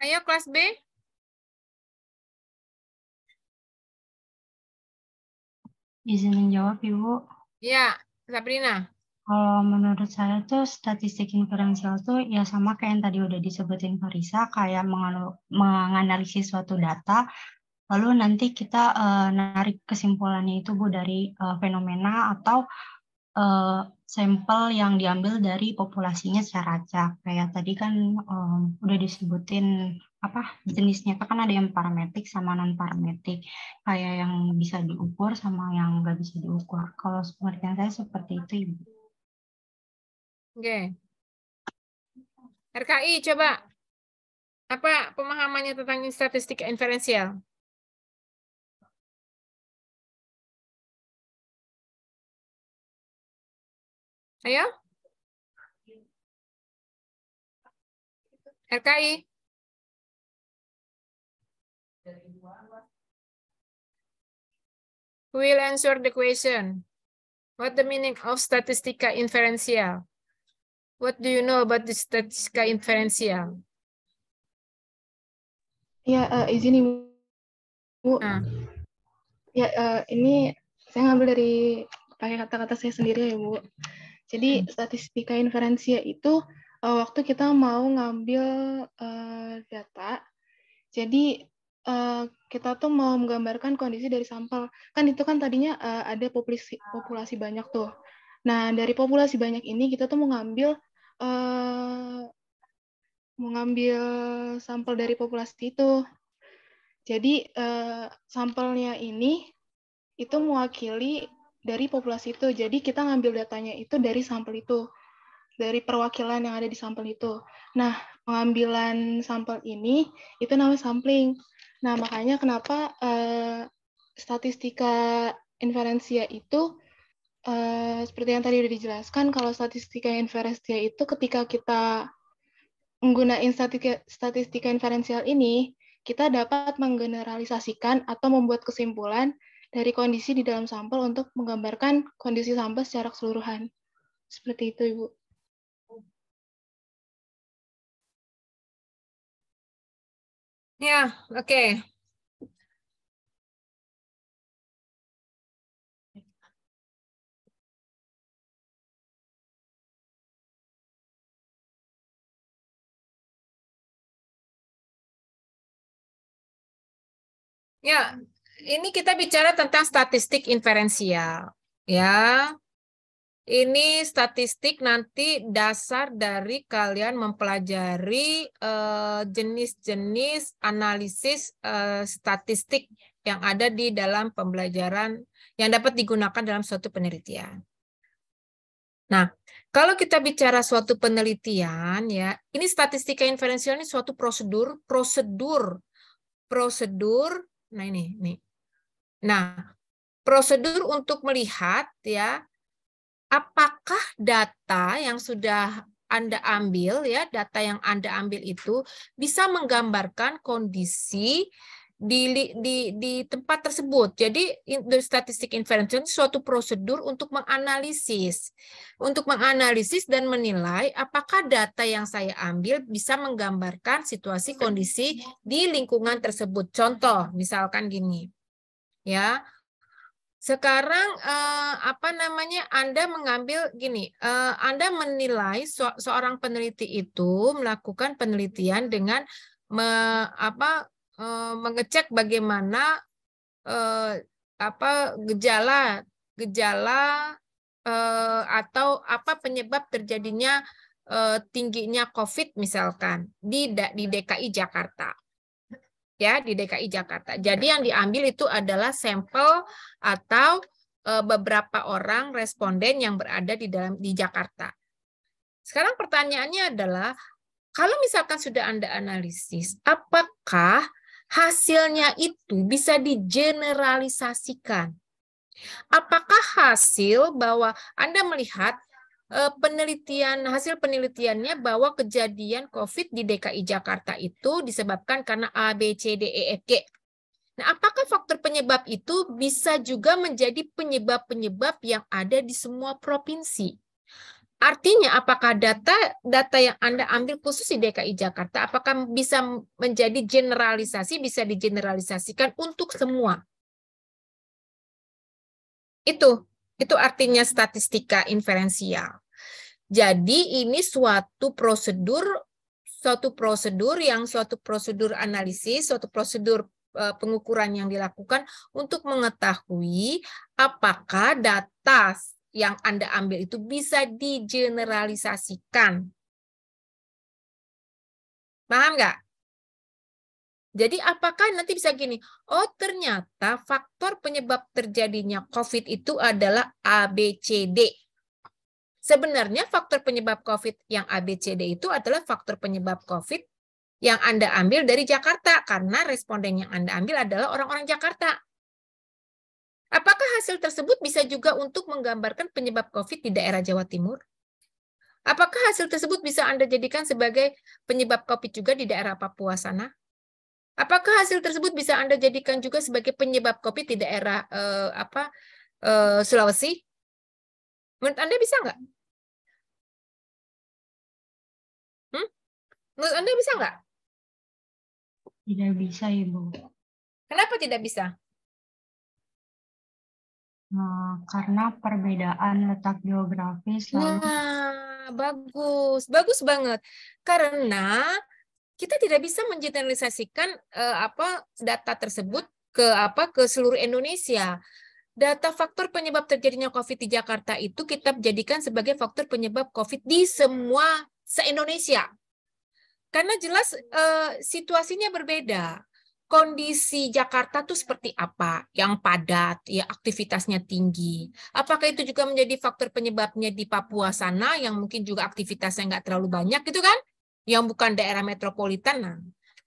S5: Ayo kelas B.
S13: Izin menjawab, Ibu.
S5: Ya, Sabrina.
S13: Kalau menurut saya tuh statistik inferensial tuh ya sama kayak yang tadi udah disebutin Farisa, kayak menganalisis suatu data, lalu nanti kita narik kesimpulannya itu Bu dari fenomena atau sampel yang diambil dari populasinya secara acak. Kayak tadi kan udah disebutin apa jenisnya, kan ada yang parametrik sama non parametrik, kayak yang bisa diukur sama yang nggak bisa diukur. Kalau pengertian saya seperti itu Ibu.
S5: Oke. RKI coba. Apa pemahamannya tentang statistik inferensial? Ayo. RKI. Who will answer the question? What the meaning of statistika inferensial? What do you know about the statistika inferensial?
S14: Ya, izin Ibu. Ya, ini saya ngambil dari pakai kata-kata saya sendiri ya, Bu. Jadi, statistika inferensial itu waktu kita mau ngambil data, jadi kita tuh mau menggambarkan kondisi dari sampel. Kan itu kan tadinya ada populasi banyak tuh. Nah, dari populasi banyak ini kita tuh mau ngambil sampel dari populasi itu. Jadi sampelnya ini itu mewakili dari populasi itu. Jadi kita ngambil datanya itu dari sampel itu, dari perwakilan yang ada di sampel itu. Nah, pengambilan sampel ini itu namanya sampling. Nah, makanya kenapa statistika inferensial itu seperti yang tadi udah dijelaskan, kalau statistika inferensial itu ketika kita menggunakan statistika inferensial ini, kita dapat menggeneralisasikan atau membuat kesimpulan dari kondisi di dalam sampel untuk menggambarkan kondisi sampel secara keseluruhan. Seperti itu, Ibu.
S5: Ya, oke. Ya, ini kita bicara tentang statistik inferensial. Ya, ini statistik nanti dasar dari kalian mempelajari jenis-jenis analisis statistik yang ada di dalam pembelajaran yang dapat digunakan dalam suatu penelitian. Nah, kalau kita bicara suatu penelitian, ya, ini statistika inferensial ini suatu prosedur. Nah ini. Nah, prosedur untuk melihat, ya, apakah data yang sudah Anda ambil, ya, data yang Anda ambil itu bisa menggambarkan kondisi di tempat tersebut. Jadi statistik inferensial itu suatu prosedur untuk menganalisis dan menilai apakah data yang saya ambil bisa menggambarkan situasi kondisi di lingkungan tersebut. Contoh, misalkan gini, ya. Sekarang Anda mengambil gini, Anda menilai seorang peneliti itu melakukan penelitian dengan mengecek bagaimana gejala atau apa penyebab terjadinya tingginya COVID misalkan di DKI Jakarta. Ya, di DKI Jakarta. Jadi yang diambil itu adalah sampel atau beberapa orang responden yang berada di Jakarta. Sekarang pertanyaannya adalah, kalau misalkan sudah Anda analisis, apakah hasilnya itu bisa digeneralisasikan? Apakah hasil bahwa Anda melihat hasil penelitiannya bahwa kejadian COVID di DKI Jakarta itu disebabkan karena A, B, C, D, E, F, G. Nah, apakah faktor penyebab itu bisa juga menjadi penyebab-penyebab yang ada di semua provinsi? Artinya, apakah data yang Anda ambil khusus di DKI Jakarta, apakah bisa menjadi bisa digeneralisasikan untuk semua? Itu artinya statistika inferensial. Jadi ini suatu prosedur analisis, suatu prosedur pengukuran yang dilakukan untuk mengetahui apakah data yang Anda ambil itu bisa digeneralisasikan. Paham nggak? Jadi apakah nanti bisa gini, oh ternyata faktor penyebab terjadinya COVID itu adalah A, B, C, D. Sebenarnya faktor penyebab COVID yang A, B, C, D itu adalah faktor penyebab COVID yang Anda ambil dari Jakarta, karena responden yang Anda ambil adalah orang-orang Jakarta. Apakah hasil tersebut bisa juga untuk menggambarkan penyebab COVID di daerah Jawa Timur? Apakah hasil tersebut bisa Anda jadikan sebagai penyebab COVID juga di daerah Papua sana? Apakah hasil tersebut bisa Anda jadikan juga sebagai penyebab COVID di daerah Sulawesi? Menurut Anda bisa nggak? Menurut Anda bisa nggak?
S13: Tidak bisa, Ibu.
S5: Kenapa tidak bisa?
S13: Karena perbedaan letak geografis.
S5: Nah, bagus banget. Karena kita tidak bisa mengeneralisasikan data tersebut ke seluruh Indonesia. Data faktor penyebab terjadinya COVID di Jakarta itu kita jadikan sebagai faktor penyebab COVID di semua se-Indonesia. Karena jelas situasinya berbeda. Kondisi Jakarta tuh seperti apa? Yang padat, ya aktivitasnya tinggi. Apakah itu juga menjadi faktor penyebabnya di Papua sana yang mungkin juga aktivitasnya nggak terlalu banyak gitu kan? Yang bukan daerah metropolitan. Nah,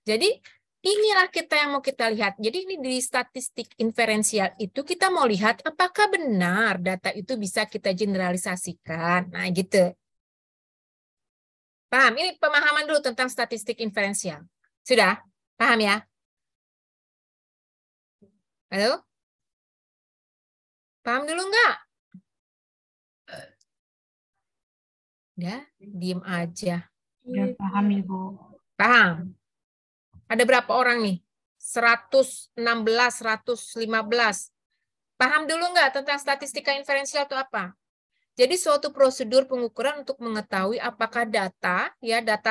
S5: jadi inilah kita yang mau kita lihat. Jadi ini di statistik inferensial itu kita mau lihat apakah benar data itu bisa kita generalisasikan. Nah, gitu. Paham? Ini pemahaman dulu tentang statistik inferensial. Sudah? Paham ya? Halo? Paham dulu nggak? Ya, diem aja.
S13: Udah paham, Ibu.
S5: Paham? Ada berapa orang nih? 116, 115. Paham dulu nggak tentang statistika inferensial itu apa? Jadi suatu prosedur pengukuran untuk mengetahui apakah data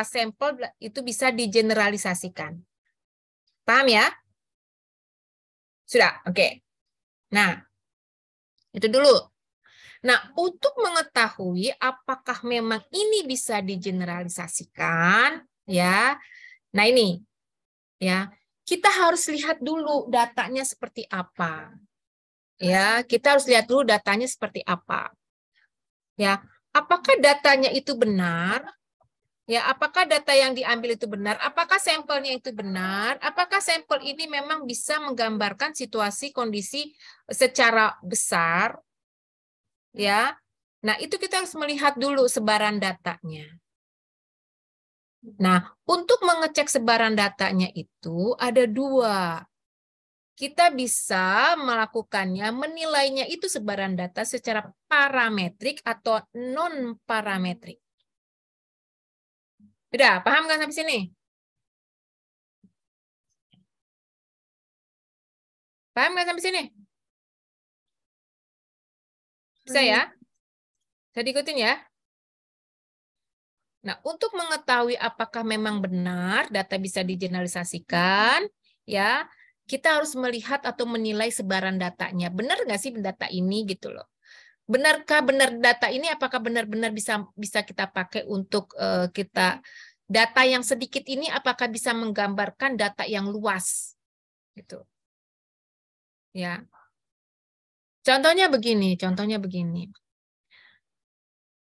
S5: sampel itu bisa digeneralisasikan. Paham ya? Sudah, oke. Nah, itu dulu. Nah, untuk mengetahui apakah memang ini bisa digeneralisasikan, ya. Nah, ini ya, kita harus lihat dulu datanya seperti apa. Ya, kita harus lihat dulu datanya seperti apa. Ya, apakah datanya itu benar? Ya, apakah data yang diambil itu benar? Apakah sampelnya itu benar? Apakah sampel ini memang bisa menggambarkan situasi kondisi secara besar? Ya. Nah, itu kita harus melihat dulu sebaran datanya. Nah, untuk mengecek sebaran datanya itu ada dua. Kita bisa melakukannya, menilainya itu sebaran data secara parametrik atau non-parametrik. Udah, paham nggak sampai sini? Paham nggak sampai sini? Bisa ya? Bisa diikutin ya? Nah, untuk mengetahui apakah memang benar data bisa digeneralisasikan, ya, kita harus melihat atau menilai sebaran datanya. Benar nggak sih data ini gitu loh? Benarkah benar data ini? Apakah benar-benar bisa kita pakai untuk kita data yang sedikit ini? Apakah bisa menggambarkan data yang luas? Gitu. Ya. Contohnya begini.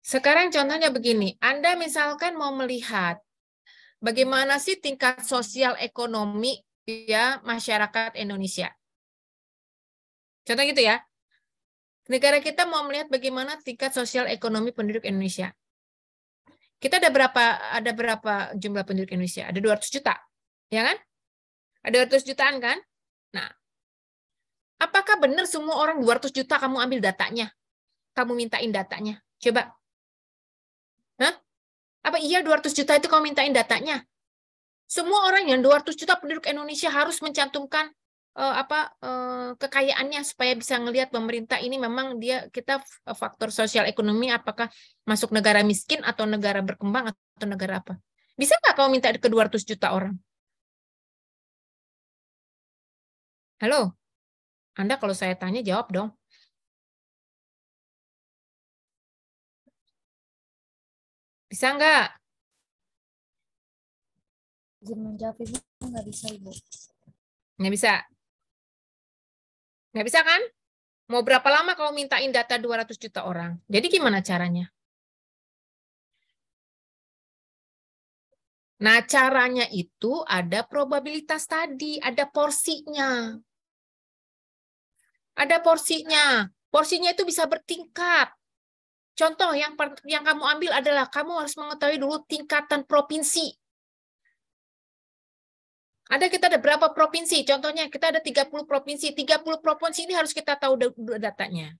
S5: Sekarang contohnya begini. Anda misalkan mau melihat bagaimana sih tingkat sosial ekonomi ya masyarakat Indonesia. Contoh gitu ya. Negara kita mau melihat bagaimana tingkat sosial ekonomi penduduk Indonesia. Kita ada berapa jumlah penduduk Indonesia? Ada 200 juta. Ya kan? Ada 200 jutaan kan? Nah, apakah benar semua orang 200 juta kamu ambil datanya? Kamu mintain datanya? Coba. Hah? Apa iya 200 juta itu kamu mintain datanya? Semua orang yang 200 juta penduduk Indonesia harus mencantumkan kekayaannya supaya bisa ngelihat pemerintah ini memang kita faktor sosial ekonomi apakah masuk negara miskin atau negara berkembang atau negara apa. Bisa nggak kamu minta ke 200 juta orang? Halo? Anda kalau saya tanya jawab dong. Bisa nggak?
S1: Izin menjawab Ibu, nggak bisa Ibu.
S5: Nggak bisa. Nggak bisa kan? Mau berapa lama kamu mintain data 200 juta orang? Jadi gimana caranya? Nah, caranya itu ada probabilitas tadi, ada porsinya. Ada porsinya. Porsinya itu bisa bertingkat. Contoh yang kamu ambil adalah kamu harus mengetahui dulu tingkatan provinsi. Kita ada berapa provinsi? Contohnya kita ada 30 provinsi. 30 provinsi ini harus kita tahu datanya.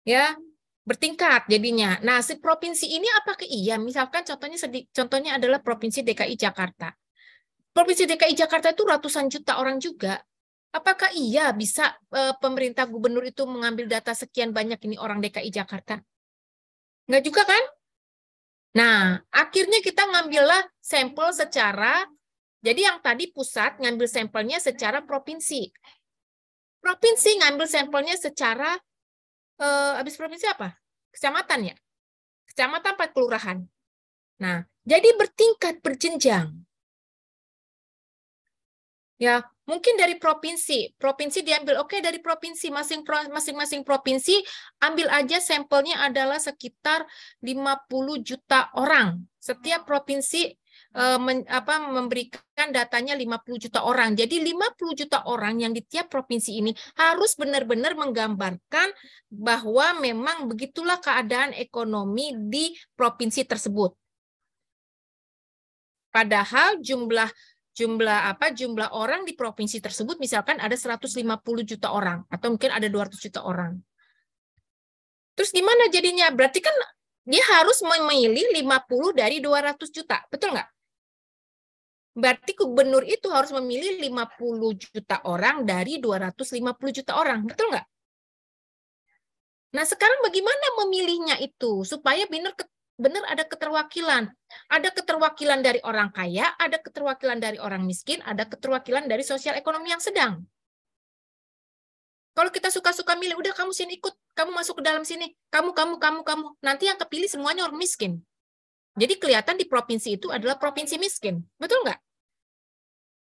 S5: Ya, bertingkat jadinya. Nah, si provinsi ini apakah iya? Misalkan contohnya adalah Provinsi DKI Jakarta. Provinsi DKI Jakarta itu ratusan juta orang juga. Apakah iya bisa pemerintah gubernur itu mengambil data sekian banyak ini orang DKI Jakarta? Enggak juga kan? Nah, akhirnya kita ngambillah sampel jadi yang tadi pusat ngambil sampelnya secara provinsi. Provinsi ngambil sampelnya secara, habis provinsi apa? Kecamatan ya? Kecamatan 4 kelurahan. Nah, jadi bertingkat, berjenjang. Ya, mungkin dari provinsi diambil, oke dari provinsi, masing-masing provinsi ambil aja sampelnya adalah sekitar 50 juta orang. Setiap provinsi memberikan datanya 50 juta orang. Jadi 50 juta orang yang di tiap provinsi ini harus benar-benar menggambarkan bahwa memang begitulah keadaan ekonomi di provinsi tersebut. Padahal jumlah orang di provinsi tersebut misalkan ada 150 juta orang atau mungkin ada 200 juta orang. Terus gimana jadinya? Berarti kan dia harus memilih 50 dari 200 juta. Betul nggak? Berarti gubernur itu harus memilih 50 juta orang dari 250 juta orang. Betul nggak? Nah, sekarang bagaimana memilihnya itu supaya benar ada keterwakilan. Ada keterwakilan dari orang kaya, ada keterwakilan dari orang miskin, ada keterwakilan dari sosial ekonomi yang sedang. Kalau kita suka-suka milih, udah kamu sini ikut, kamu masuk ke dalam sini, kamu. Nanti yang kepilih semuanya orang miskin. Jadi kelihatan di provinsi itu adalah provinsi miskin. Betul nggak?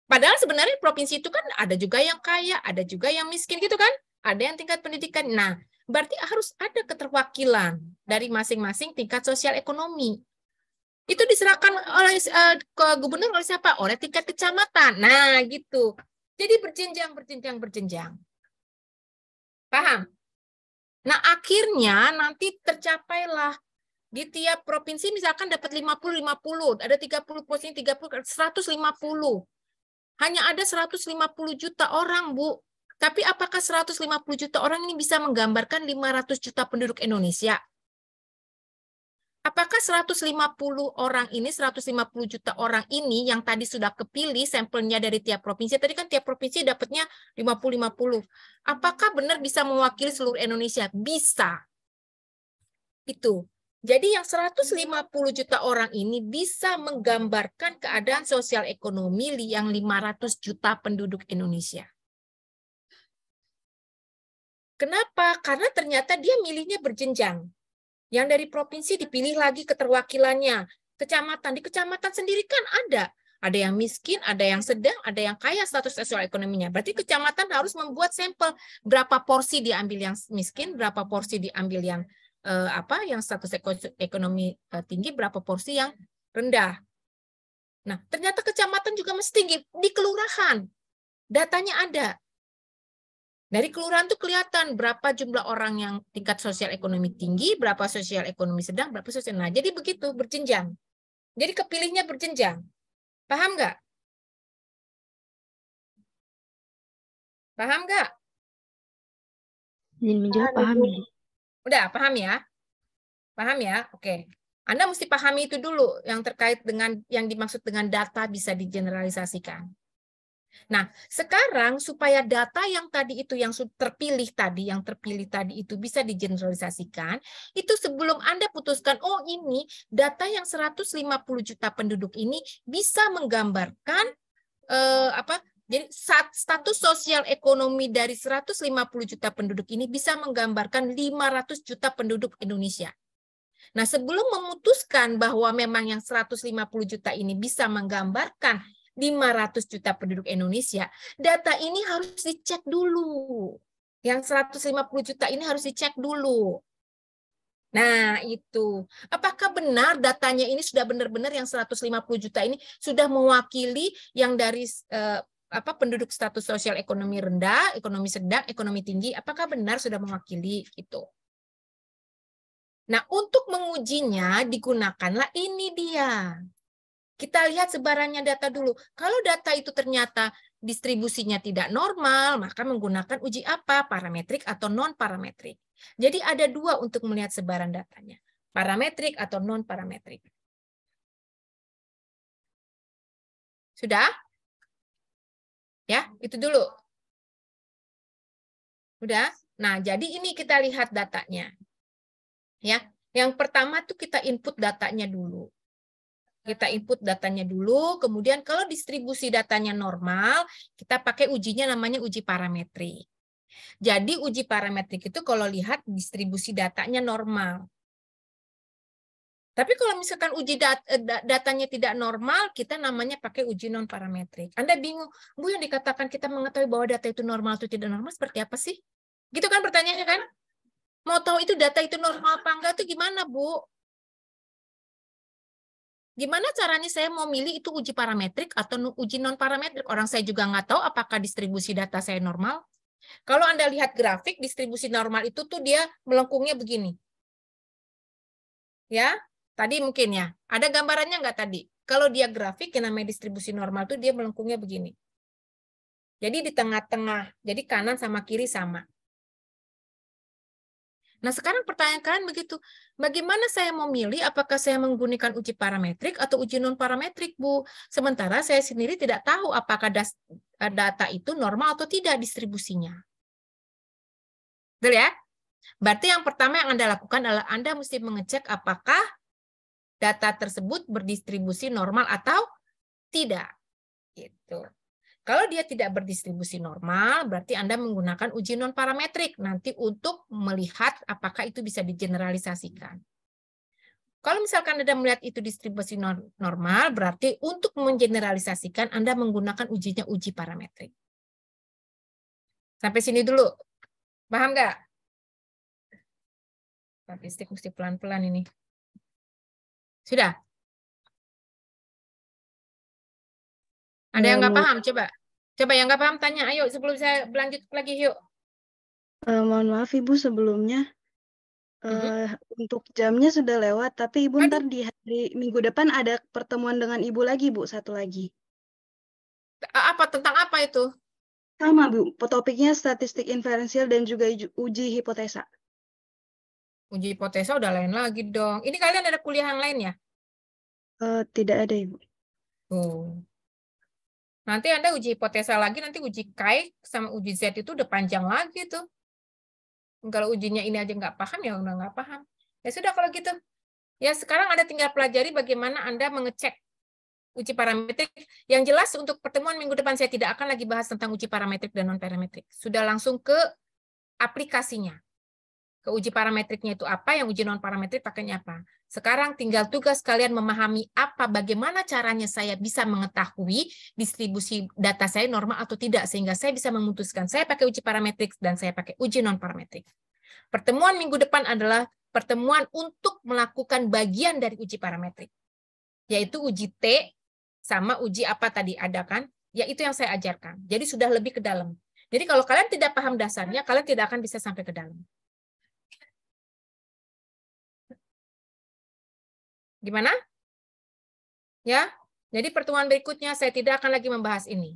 S5: Padahal sebenarnya provinsi itu kan ada juga yang kaya, ada juga yang miskin gitu kan? Ada yang tingkat pendidikan. Nah, Berarti harus ada keterwakilan dari masing-masing tingkat sosial ekonomi. Itu diserahkan oleh ke gubernur oleh siapa? Oleh tingkat kecamatan. Nah, gitu. Jadi berjenjang. Paham? Nah, akhirnya nanti tercapailah di tiap provinsi misalkan dapat 50-50, ada 30 provinsi 30, 150. Hanya ada 150 juta orang, Bu. Tapi apakah 150 juta orang ini bisa menggambarkan 500 juta penduduk Indonesia? Apakah 150 orang ini, 150 juta orang ini yang tadi sudah kepilih sampelnya dari tiap provinsi, tadi kan tiap provinsi dapatnya 50-50. Apakah benar bisa mewakili seluruh Indonesia? Bisa. Itu. Jadi yang 150 juta orang ini bisa menggambarkan keadaan sosial ekonomi yang 500 juta penduduk Indonesia. Kenapa? Karena ternyata dia milihnya berjenjang. Yang dari provinsi dipilih lagi keterwakilannya. Kecamatan, di kecamatan sendiri kan ada. Ada yang miskin, ada yang sedang, ada yang kaya status sosial ekonominya. Berarti kecamatan harus membuat sampel berapa porsi diambil yang miskin, berapa porsi diambil yang yang status ekonomi tinggi, berapa porsi yang rendah. Nah, ternyata kecamatan juga masih tinggi. Di kelurahan, datanya ada. Dari kelurahan itu kelihatan berapa jumlah orang yang tingkat sosial ekonomi tinggi, berapa sosial ekonomi sedang, berapa sosial. Nah, jadi begitu, berjenjang. Jadi kepilihnya berjenjang. Paham nggak? Paham nggak?
S3: Izin menjawab, paham.
S5: Udah, paham ya? Paham ya? Oke. Anda mesti pahami itu dulu yang terkait dengan yang dimaksud dengan data bisa digeneralisasikan. Nah, sekarang supaya data yang tadi itu yang terpilih tadi itu bisa digeneralisasikan, itu sebelum Anda putuskan, oh ini data yang 150 juta penduduk ini bisa menggambarkan jadi status sosial ekonomi dari 150 juta penduduk ini bisa menggambarkan 500 juta penduduk Indonesia. Nah, sebelum memutuskan bahwa memang yang 150 juta ini bisa menggambarkan 500 juta penduduk Indonesia, data ini harus dicek dulu. Yang 150 juta ini harus dicek dulu. Nah, itu. Apakah benar datanya ini sudah benar-benar yang 150 juta ini sudah mewakili yang dari penduduk status sosial ekonomi rendah, ekonomi sedang, ekonomi tinggi, apakah benar sudah mewakili itu? Nah, untuk mengujinya digunakanlah ini dia. Kita lihat sebarannya data dulu. Kalau data itu ternyata distribusinya tidak normal, maka menggunakan uji apa? Parametrik atau non-parametrik. Jadi ada dua untuk melihat sebaran datanya. Parametrik atau non-parametrik. Sudah? Ya, itu dulu. Udah? Nah, jadi ini kita lihat datanya. Ya, yang pertama tuh kita input datanya dulu. Kita input datanya dulu, kemudian kalau distribusi datanya normal, kita pakai ujinya namanya uji parametrik. Jadi uji parametrik itu kalau lihat distribusi datanya normal. Tapi kalau misalkan uji datanya tidak normal, kita namanya pakai uji non-parametrik. Anda bingung, Bu, yang dikatakan kita mengetahui bahwa data itu normal atau tidak normal seperti apa sih? Gitu kan pertanyaannya kan? Mau tahu itu data itu normal apa enggak itu gimana, Bu? Gimana caranya saya mau milih itu uji parametrik atau uji non-parametrik? Orang saya juga nggak tahu apakah distribusi data saya normal. Kalau Anda lihat grafik, distribusi normal itu tuh dia melengkungnya begini. Ya, tadi mungkin ya. Ada gambarannya nggak tadi? Kalau dia grafik, yang namanya distribusi normal tuh dia melengkungnya begini. Jadi di tengah-tengah, jadi kanan sama kiri sama. Nah, sekarang pertanyaan kalian begitu, bagaimana saya mau milih apakah saya menggunakan uji parametrik atau uji non-parametrik, Bu? Sementara saya sendiri tidak tahu apakah data itu normal atau tidak distribusinya. Betul ya? Berarti yang pertama yang Anda lakukan adalah Anda mesti mengecek apakah data tersebut berdistribusi normal atau tidak. Gitu. Kalau dia tidak berdistribusi normal, berarti Anda menggunakan uji non-parametrik nanti untuk melihat apakah itu bisa digeneralisasikan. Kalau misalkan Anda melihat itu distribusi normal, berarti untuk menggeneralisasikan Anda menggunakan ujinya uji parametrik. Sampai sini dulu. Paham nggak? Statistik mesti pelan-pelan ini. Sudah? Ada yang nggak paham? Coba yang nggak paham tanya. Ayo sebelum saya lanjut lagi yuk.
S6: Mohon maaf Ibu sebelumnya. Untuk jamnya sudah lewat, tapi Ibu ntar di hari minggu depan ada pertemuan dengan Ibu lagi, Bu, satu lagi.
S5: Apa tentang apa itu?
S6: Sama, Bu. Topiknya statistik inferensial dan juga uji hipotesa.
S5: Uji hipotesa udah lain lagi dong. Ini kalian ada kuliah yang lain ya?
S6: Tidak ada, Ibu.
S5: Nanti Anda uji hipotesa lagi, nanti uji Chi sama uji Z itu udah panjang lagi tuh. Kalau ujinya ini aja nggak paham, ya udah nggak paham. Ya sudah kalau gitu. Ya sekarang Anda tinggal pelajari bagaimana Anda mengecek uji parametrik. Yang jelas untuk pertemuan minggu depan saya tidak akan lagi bahas tentang uji parametrik dan non-parametrik. Sudah langsung ke aplikasinya. Ke uji parametriknya itu apa, yang uji non-parametrik pakainya apa. Sekarang tinggal tugas kalian memahami bagaimana caranya saya bisa mengetahui distribusi data saya normal atau tidak, sehingga saya bisa memutuskan saya pakai uji parametrik dan saya pakai uji non-parametrik. Pertemuan minggu depan adalah pertemuan untuk melakukan bagian dari uji parametrik, yaitu uji T sama uji apa tadi ada kan? Ya itu yang saya ajarkan. Jadi sudah lebih ke dalam. Jadi kalau kalian tidak paham dasarnya, kalian tidak akan bisa sampai ke dalam. Gimana? Ya, jadi pertemuan berikutnya saya tidak akan lagi membahas ini.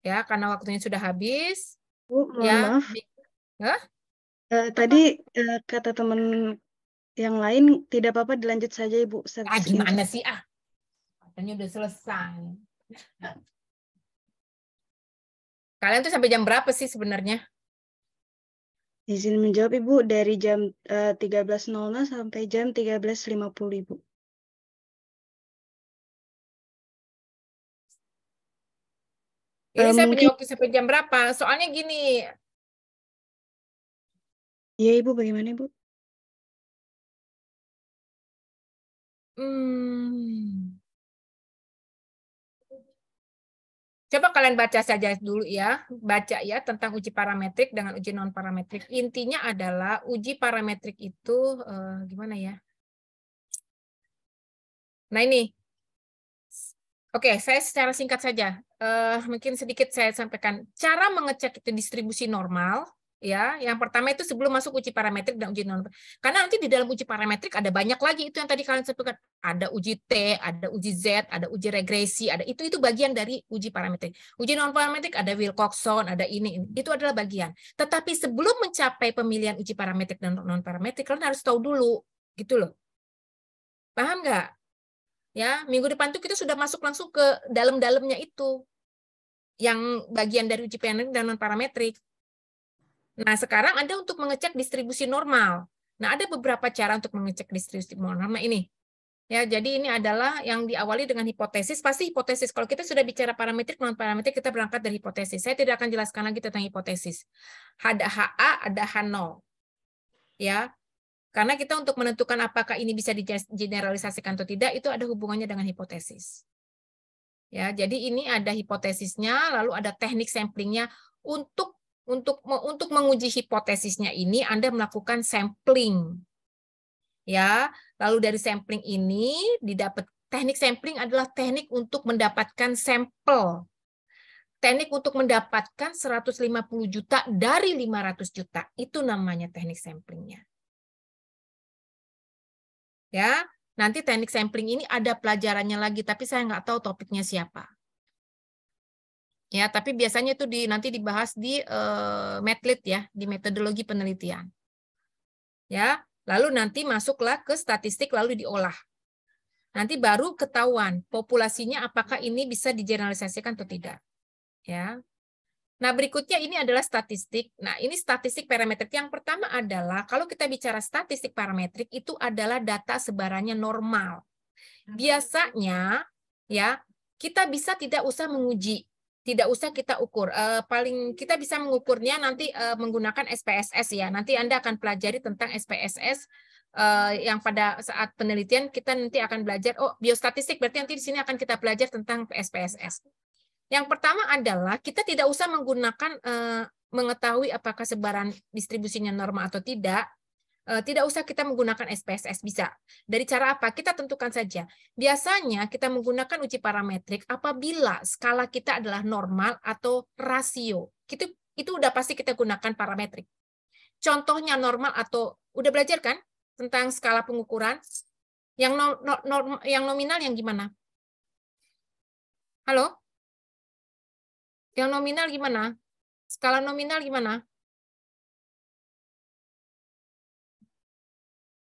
S5: Ya, karena waktunya sudah habis.
S6: Bu, mohon maaf.
S5: Ya?
S6: Tadi kata teman yang lain tidak apa-apa dilanjut saja, Ibu.
S5: Gimana sih katanya udah selesai. Kalian tuh sampai jam berapa sih sebenarnya?
S6: Izin menjawab, Ibu, dari jam 13.00 sampai jam 13.50, Ibu.
S5: Ini saya punya waktu sampai jam berapa? Soalnya gini.
S6: Iya, Ibu, bagaimana, Ibu?
S5: Coba kalian baca saja dulu ya, baca ya tentang uji parametrik dengan uji non parametrik. Intinya adalah uji parametrik itu gimana ya? Nah ini, oke, saya secara singkat saja, mungkin sedikit saya sampaikan cara mengecek itu distribusi normal. Ya, yang pertama itu sebelum masuk uji parametrik dan uji non. Karena nanti di dalam uji parametrik ada banyak lagi itu yang tadi kalian sebutkan. Ada uji T, ada uji Z, ada uji regresi, ada itu bagian dari uji parametrik. Uji non parametrik ada Wilcoxon, ada ini. Itu adalah bagian. Tetapi sebelum mencapai pemilihan uji parametrik dan non parametrik, kalian harus tahu dulu, gitu loh. Paham nggak? Ya, minggu depan tuh kita sudah masuk langsung ke dalam-dalamnya itu. Yang bagian dari uji parametrik dan non parametrik. Nah, sekarang Anda untuk mengecek distribusi normal. Nah, ada beberapa cara untuk mengecek distribusi normal. Nah, ini. Ya, jadi ini adalah yang diawali dengan hipotesis. Pasti hipotesis. Kalau kita sudah bicara parametrik, non-parametrik, kita berangkat dari hipotesis. Saya tidak akan jelaskan lagi tentang hipotesis. Ada HA, ada H0. Ya, karena kita untuk menentukan apakah ini bisa digeneralisasikan atau tidak, itu ada hubungannya dengan hipotesis. Ya, jadi ini ada hipotesisnya, lalu ada teknik samplingnya. Untuk menguji hipotesisnya ini Anda melakukan sampling. Ya, lalu dari sampling ini didapat teknik sampling adalah teknik untuk mendapatkan sampel. Teknik untuk mendapatkan 150 juta dari 500 juta. Itu namanya teknik samplingnya. Ya, nanti teknik sampling ini ada pelajarannya lagi, tapi saya nggak tahu topiknya siapa. Ya, tapi biasanya itu nanti dibahas di METLIT ya, di metodologi penelitian. Ya, lalu nanti masuklah ke statistik lalu diolah. Nanti baru ketahuan populasinya apakah ini bisa digeneralisasikan atau tidak. Ya. Nah, berikutnya ini adalah statistik. Nah, ini statistik parametrik. Yang pertama adalah kalau kita bicara statistik parametrik itu adalah data sebarannya normal. Biasanya ya, kita bisa tidak usah menguji. Tidak usah kita ukur. Paling kita bisa mengukurnya nanti menggunakan SPSS ya. Nanti Anda akan pelajari tentang SPSS yang pada saat penelitian kita nanti akan belajar. Oh, biostatistik berarti nanti di sini akan kita belajar tentang SPSS. Yang pertama adalah kita tidak usah menggunakan mengetahui apakah sebaran distribusinya normal atau tidak usah kita menggunakan SPSS, bisa. Dari cara apa? Kita tentukan saja. Biasanya kita menggunakan uji parametrik apabila skala kita adalah normal atau rasio. Itu udah pasti kita gunakan parametrik. Contohnya normal atau udah belajar kan tentang skala pengukuran? Yang nominal yang gimana? Halo? Yang nominal gimana? Skala nominal gimana?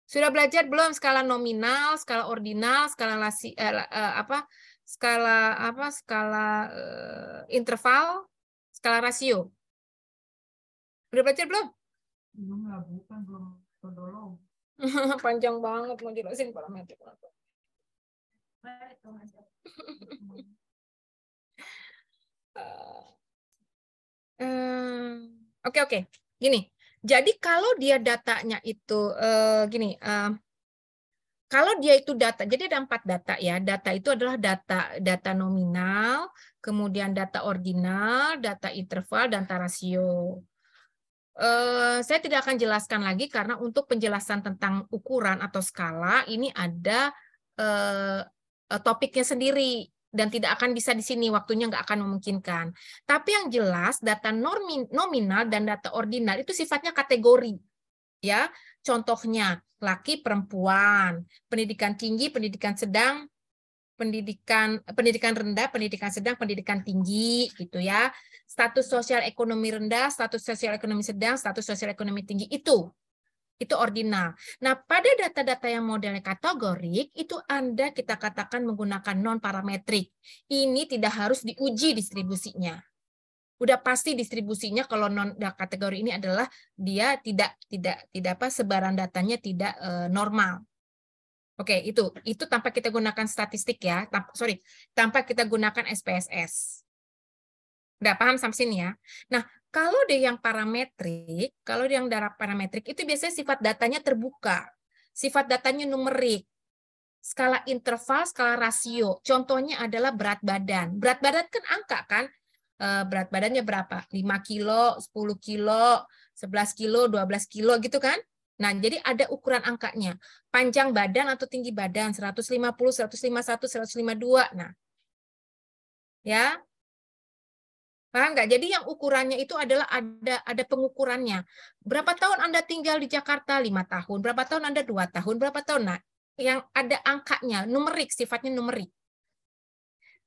S5: Sudah belajar belum skala nominal, skala ordinal, skala interval, skala rasio? Udah belajar belum?
S19: Belum lah, bukan belum todolog.
S5: Panjang banget mau jelasin parameter. Oke. Gini. Jadi kalau dia datanya itu kalau dia itu data, jadi ada 4 data ya. Data itu adalah data nominal, kemudian data ordinal, data interval, dan data rasio. Saya tidak akan jelaskan lagi karena untuk penjelasan tentang ukuran atau skala ini ada topiknya sendiri. Dan tidak akan bisa di sini, waktunya nggak akan memungkinkan. Tapi yang jelas data nominal dan data ordinal itu sifatnya kategori. Ya, contohnya laki perempuan, pendidikan tinggi, pendidikan sedang, pendidikan rendah, pendidikan sedang, pendidikan tinggi gitu ya. Status sosial ekonomi rendah, status sosial ekonomi sedang, status sosial ekonomi tinggi itu ordinal. Nah, pada data-data yang modelnya kategorik, itu Anda kita katakan menggunakan non-parametrik. Ini tidak harus diuji distribusinya. Udah pasti distribusinya kalau non-kategori ini adalah dia tidak sebaran datanya tidak normal. Oke, itu tanpa kita gunakan statistik ya. Tanpa kita gunakan SPSS. Udah paham sampai sini ya? Nah, kalau dia yang parametrik, itu biasanya sifat datanya terbuka. Sifat datanya numerik. Skala interval, skala rasio. Contohnya adalah berat badan. Berat badan kan angka kan? Berat badannya berapa? 5 kilo, 10 kilo, 11 kilo, 12 kilo gitu kan? Nah, jadi ada ukuran angkanya. Panjang badan atau tinggi badan, 150, 151, 152. Nah, ya. Paham nggak? Jadi yang ukurannya itu adalah ada pengukurannya. Berapa tahun Anda tinggal di Jakarta? 5 tahun. Berapa tahun Anda? 2 tahun. Berapa tahun? Nah, yang ada angkanya, numerik, sifatnya numerik.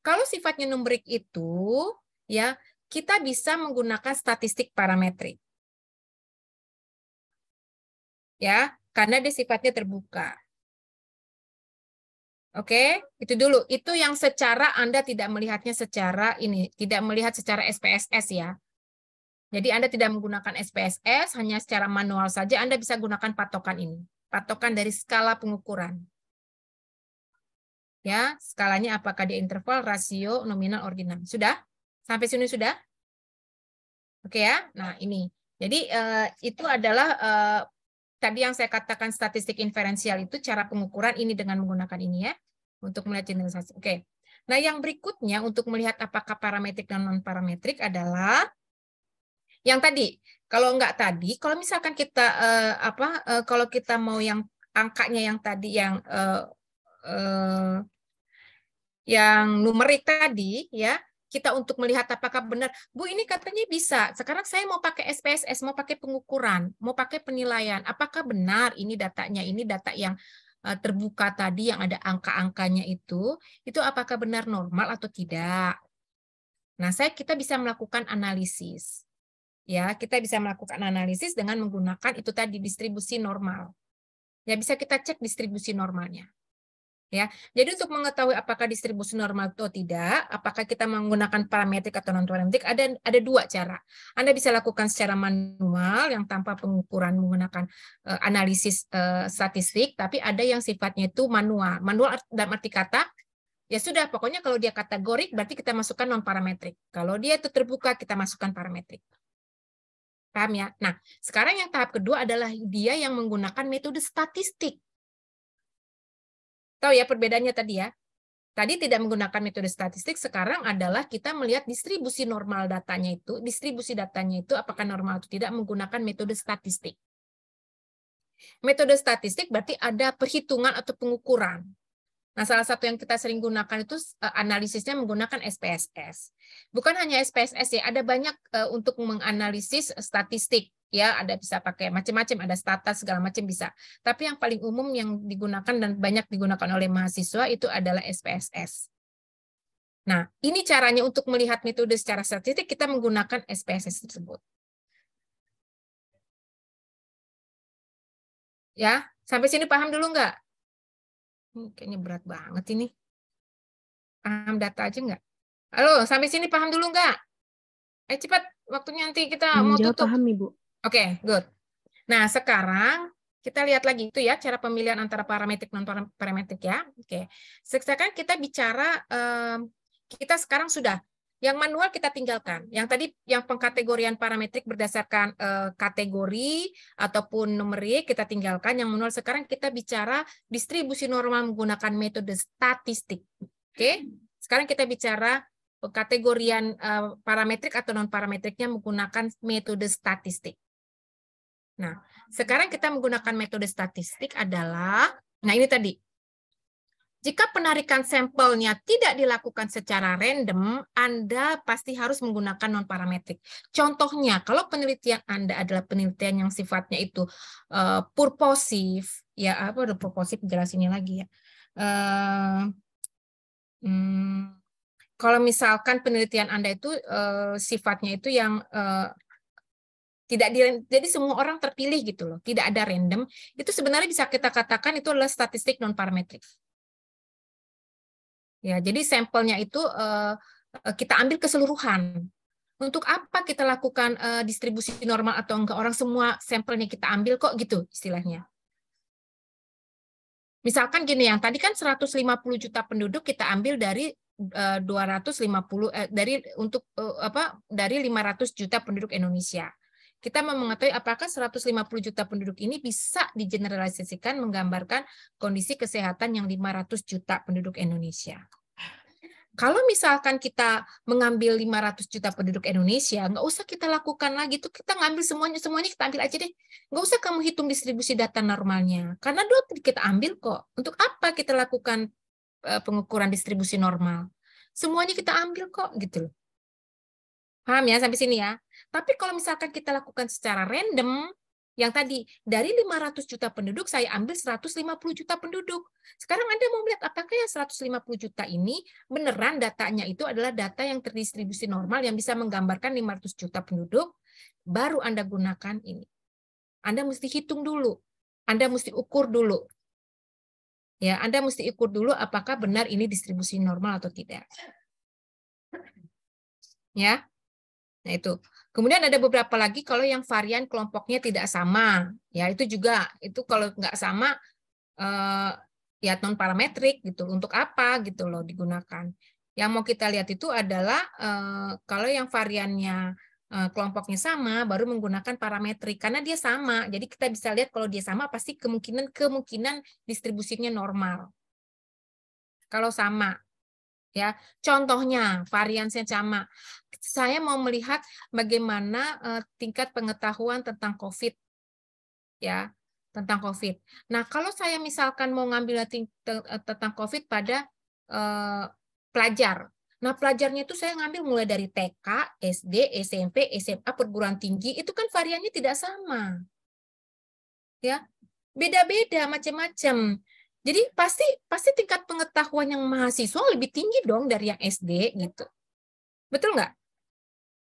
S5: Kalau sifatnya numerik itu, ya, kita bisa menggunakan statistik parametrik. Ya, karena dia sifatnya terbuka. Oke, itu dulu. Itu yang secara Anda tidak melihatnya secara ini, tidak melihat secara SPSS ya. Jadi Anda tidak menggunakan SPSS, hanya secara manual saja Anda bisa gunakan patokan ini. Patokan dari skala pengukuran. Ya, skalanya apakah dia interval, rasio, nominal, ordinal. Sudah? Sampai sini sudah? Oke ya. Nah, ini. Jadi itu adalah tadi yang saya katakan statistik inferensial itu cara pengukuran ini dengan menggunakan ini ya untuk melihat generalisasi. Oke. Nah, yang berikutnya untuk melihat apakah parametrik dan non parametrik adalah yang tadi. Kalau enggak tadi, kalau misalkan kita kalau kita mau yang angkanya yang tadi yang numerik tadi ya, kita untuk melihat apakah benar, Bu ini katanya bisa, sekarang saya mau pakai SPSS, mau pakai pengukuran, mau pakai penilaian, apakah benar ini datanya, ini data yang terbuka tadi yang ada angka-angkanya itu apakah benar normal atau tidak. Nah, kita bisa melakukan analisis. Ya, kita bisa melakukan analisis dengan menggunakan itu tadi distribusi normal. Ya, bisa kita cek distribusi normalnya. Ya, jadi untuk mengetahui apakah distribusi normal atau tidak, apakah kita menggunakan parametrik atau non parametrik, ada 2 cara. Anda bisa lakukan secara manual yang tanpa pengukuran menggunakan analisis statistik, tapi ada yang sifatnya itu manual. Manual dalam arti kata, ya sudah, pokoknya kalau dia kategorik berarti kita masukkan non parametrik. Kalau dia itu terbuka kita masukkan parametrik. Paham ya? Nah, sekarang yang tahap kedua adalah dia yang menggunakan metode statistik. Tahu ya perbedaannya tadi ya? Tadi tidak menggunakan metode statistik, sekarang adalah kita melihat distribusi normal datanya itu, apakah normal atau tidak menggunakan metode statistik. Metode statistik berarti ada perhitungan atau pengukuran. Nah, salah satu yang kita sering gunakan itu analisisnya menggunakan SPSS. Bukan hanya SPSS ya, ada banyak untuk menganalisis statistik. Ya, ada bisa pakai macam-macam, ada stata segala macam bisa. Tapi yang paling umum yang digunakan dan banyak digunakan oleh mahasiswa itu adalah SPSS. Nah, ini caranya untuk melihat metode secara statistik, kita menggunakan SPSS tersebut. Ya, sampai sini paham dulu nggak? Kayaknya berat banget ini. Paham data aja nggak? Halo, sampai sini paham dulu nggak? Cepat, waktunya nanti kita mau tutup.
S3: Paham, Ibu.
S5: Oke, good. Nah, sekarang kita lihat lagi itu ya, cara pemilihan antara parametrik non parametrik ya. Oke. Sekarang kita bicara, kita sekarang sudah, yang manual kita tinggalkan. Yang tadi, yang pengkategorian parametrik berdasarkan kategori ataupun numerik kita tinggalkan. Yang manual sekarang kita bicara distribusi normal menggunakan metode statistik. Oke. Sekarang kita bicara kategorian parametrik atau non parametriknya menggunakan metode statistik. Nah, sekarang kita menggunakan metode statistik adalah, nah ini tadi, jika penarikan sampelnya tidak dilakukan secara random, Anda pasti harus menggunakan non-parametrik. Contohnya, kalau penelitian Anda adalah penelitian yang sifatnya itu purposif, ya apa udah purposif, jelasinnya lagi ya. Kalau misalkan penelitian Anda itu sifatnya itu yang jadi semua orang terpilih gitu loh, tidak ada random, itu sebenarnya bisa kita katakan itu adalah statistik non parametrik. Ya, jadi sampelnya itu kita ambil keseluruhan. Untuk apa kita lakukan distribusi normal atau enggak, orang semua sampelnya kita ambil kok gitu istilahnya. Misalkan gini, yang tadi kan 150 juta penduduk kita ambil dari 250 dari 500 juta penduduk Indonesia. Kita mau mengetahui apakah 150 juta penduduk ini bisa digeneralisasikan menggambarkan kondisi kesehatan yang 500 juta penduduk Indonesia. Kalau misalkan kita mengambil 500 juta penduduk Indonesia, nggak usah kita lakukan lagi, itu kita ngambil semuanya kita ambil aja deh. Nggak usah kamu hitung distribusi data normalnya, karena dulu kita ambil kok. Untuk apa kita lakukan pengukuran distribusi normal? Semuanya kita ambil kok, gitu loh. Paham ya sampai sini ya? Tapi kalau misalkan kita lakukan secara random, yang tadi dari 500 juta penduduk saya ambil 150 juta penduduk. Sekarang Anda mau melihat apakah yang 150 juta ini beneran datanya itu adalah data yang terdistribusi normal yang bisa menggambarkan 500 juta penduduk, baru Anda gunakan ini. Anda mesti hitung dulu. Anda mesti ukur dulu. Ya, Anda mesti ukur dulu apakah benar ini distribusi normal atau tidak. Ya. Nah, itu. Kemudian ada beberapa lagi kalau yang varian kelompoknya tidak sama. Ya, itu juga. Itu kalau nggak sama, ya non parametrik gitu. Untuk apa gitu loh digunakan. Yang mau kita lihat itu adalah kalau yang variannya kelompoknya sama, baru menggunakan parametrik. Karena dia sama. Jadi kita bisa lihat kalau dia sama, pasti kemungkinan distribusinya normal. Kalau sama. Ya, contohnya variannya sama. Saya mau melihat bagaimana tingkat pengetahuan tentang COVID, ya, tentang COVID. Nah, kalau saya misalkan mau ngambil tentang COVID pada pelajar. Nah, pelajarnya itu saya ngambil mulai dari TK, SD, SMP, SMA, perguruan tinggi, itu kan variannya tidak sama, ya, beda-beda, macam-macam. Jadi pasti tingkat pengetahuan yang mahasiswa lebih tinggi dong dari yang SD gitu. Betul nggak?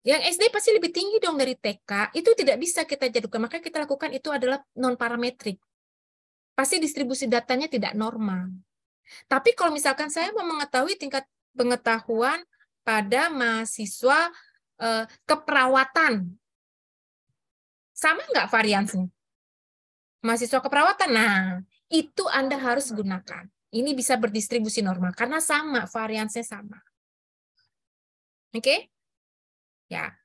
S5: Yang SD pasti lebih tinggi dong dari TK. Itu tidak bisa kita jadikan. Maka kita lakukan itu adalah non parametrik. Pasti distribusi datanya tidak normal. Tapi kalau misalkan saya mau mengetahui tingkat pengetahuan pada mahasiswa keperawatan, sama nggak variansinya? Mahasiswa keperawatan, nah itu Anda harus gunakan. Ini bisa berdistribusi normal karena sama, variansinya sama. Oke? Ya.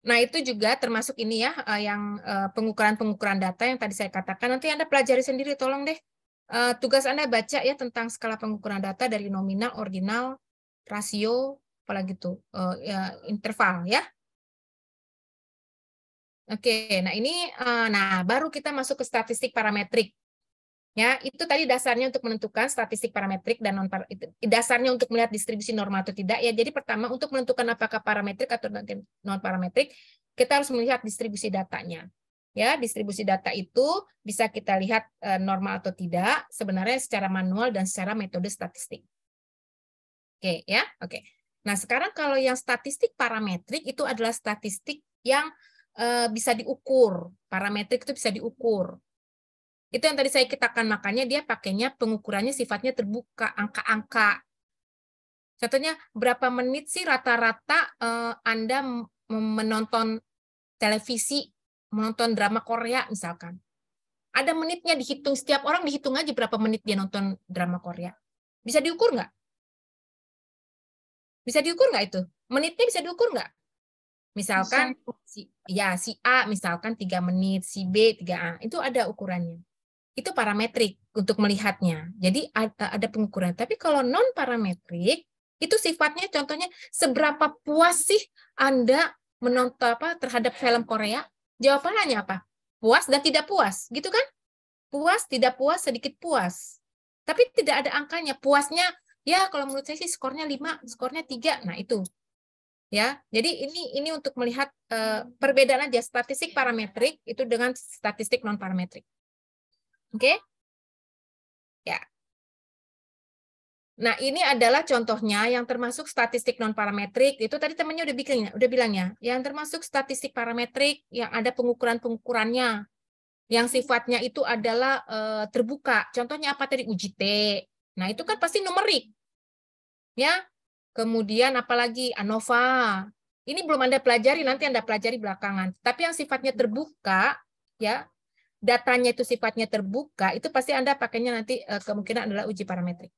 S5: Nah, itu juga termasuk ini ya yang pengukuran-pengukuran data yang tadi saya katakan. Nanti Anda pelajari sendiri, tolong deh. Tugas Anda baca ya tentang skala pengukuran data dari nominal, ordinal, rasio, apalagi itu interval ya. Oke, nah ini baru kita masuk ke statistik parametrik. Ya, itu tadi dasarnya untuk menentukan statistik parametrik dan dasarnya untuk melihat distribusi normal atau tidak ya. Jadi pertama untuk menentukan apakah parametrik atau non parametrik, kita harus melihat distribusi datanya. Ya, distribusi data itu bisa kita lihat normal atau tidak sebenarnya secara manual dan secara metode statistik. Oke, ya. Oke. Nah, sekarang kalau yang statistik parametrik itu adalah statistik yang bisa diukur. Parametrik itu bisa diukur. Itu yang tadi saya katakan, makanya dia pakainya pengukurannya sifatnya terbuka, angka-angka. Contohnya, berapa menit sih rata-rata Anda menonton televisi, menonton drama Korea misalkan. Ada menitnya dihitung, setiap orang dihitung aja berapa menit dia nonton drama Korea. Bisa diukur nggak? Bisa diukur nggak itu? Menitnya bisa diukur nggak? Misalkan, si A misalkan 3 menit, si B 3A, itu ada ukurannya. Itu parametrik untuk melihatnya. Jadi ada pengukuran. Tapi kalau non parametrik itu sifatnya contohnya seberapa puas sih Anda menonton terhadap film Korea? Jawabannya apa? Puas dan tidak puas, gitu kan? Puas, tidak puas, sedikit puas. Tapi tidak ada angkanya. Puasnya ya kalau menurut saya sih skornya 5, skornya 3. Nah, itu. Ya. Jadi ini untuk melihat perbedaan aja statistik parametrik itu dengan statistik non parametrik. Oke? Ya. Nah, ini adalah contohnya yang termasuk statistik non-parametrik. Itu tadi temannya udah bilang ya. Yang termasuk statistik parametrik yang ada pengukuran-pengukurannya. Yang sifatnya itu adalah terbuka. Contohnya apa tadi? Uji T. Nah, itu kan pasti numerik. Ya. Kemudian apalagi ANOVA. Ini belum Anda pelajari, nanti Anda pelajari belakangan. Tapi yang sifatnya terbuka, ya, datanya itu sifatnya terbuka, itu pasti Anda pakainya nanti kemungkinan adalah uji parametrik.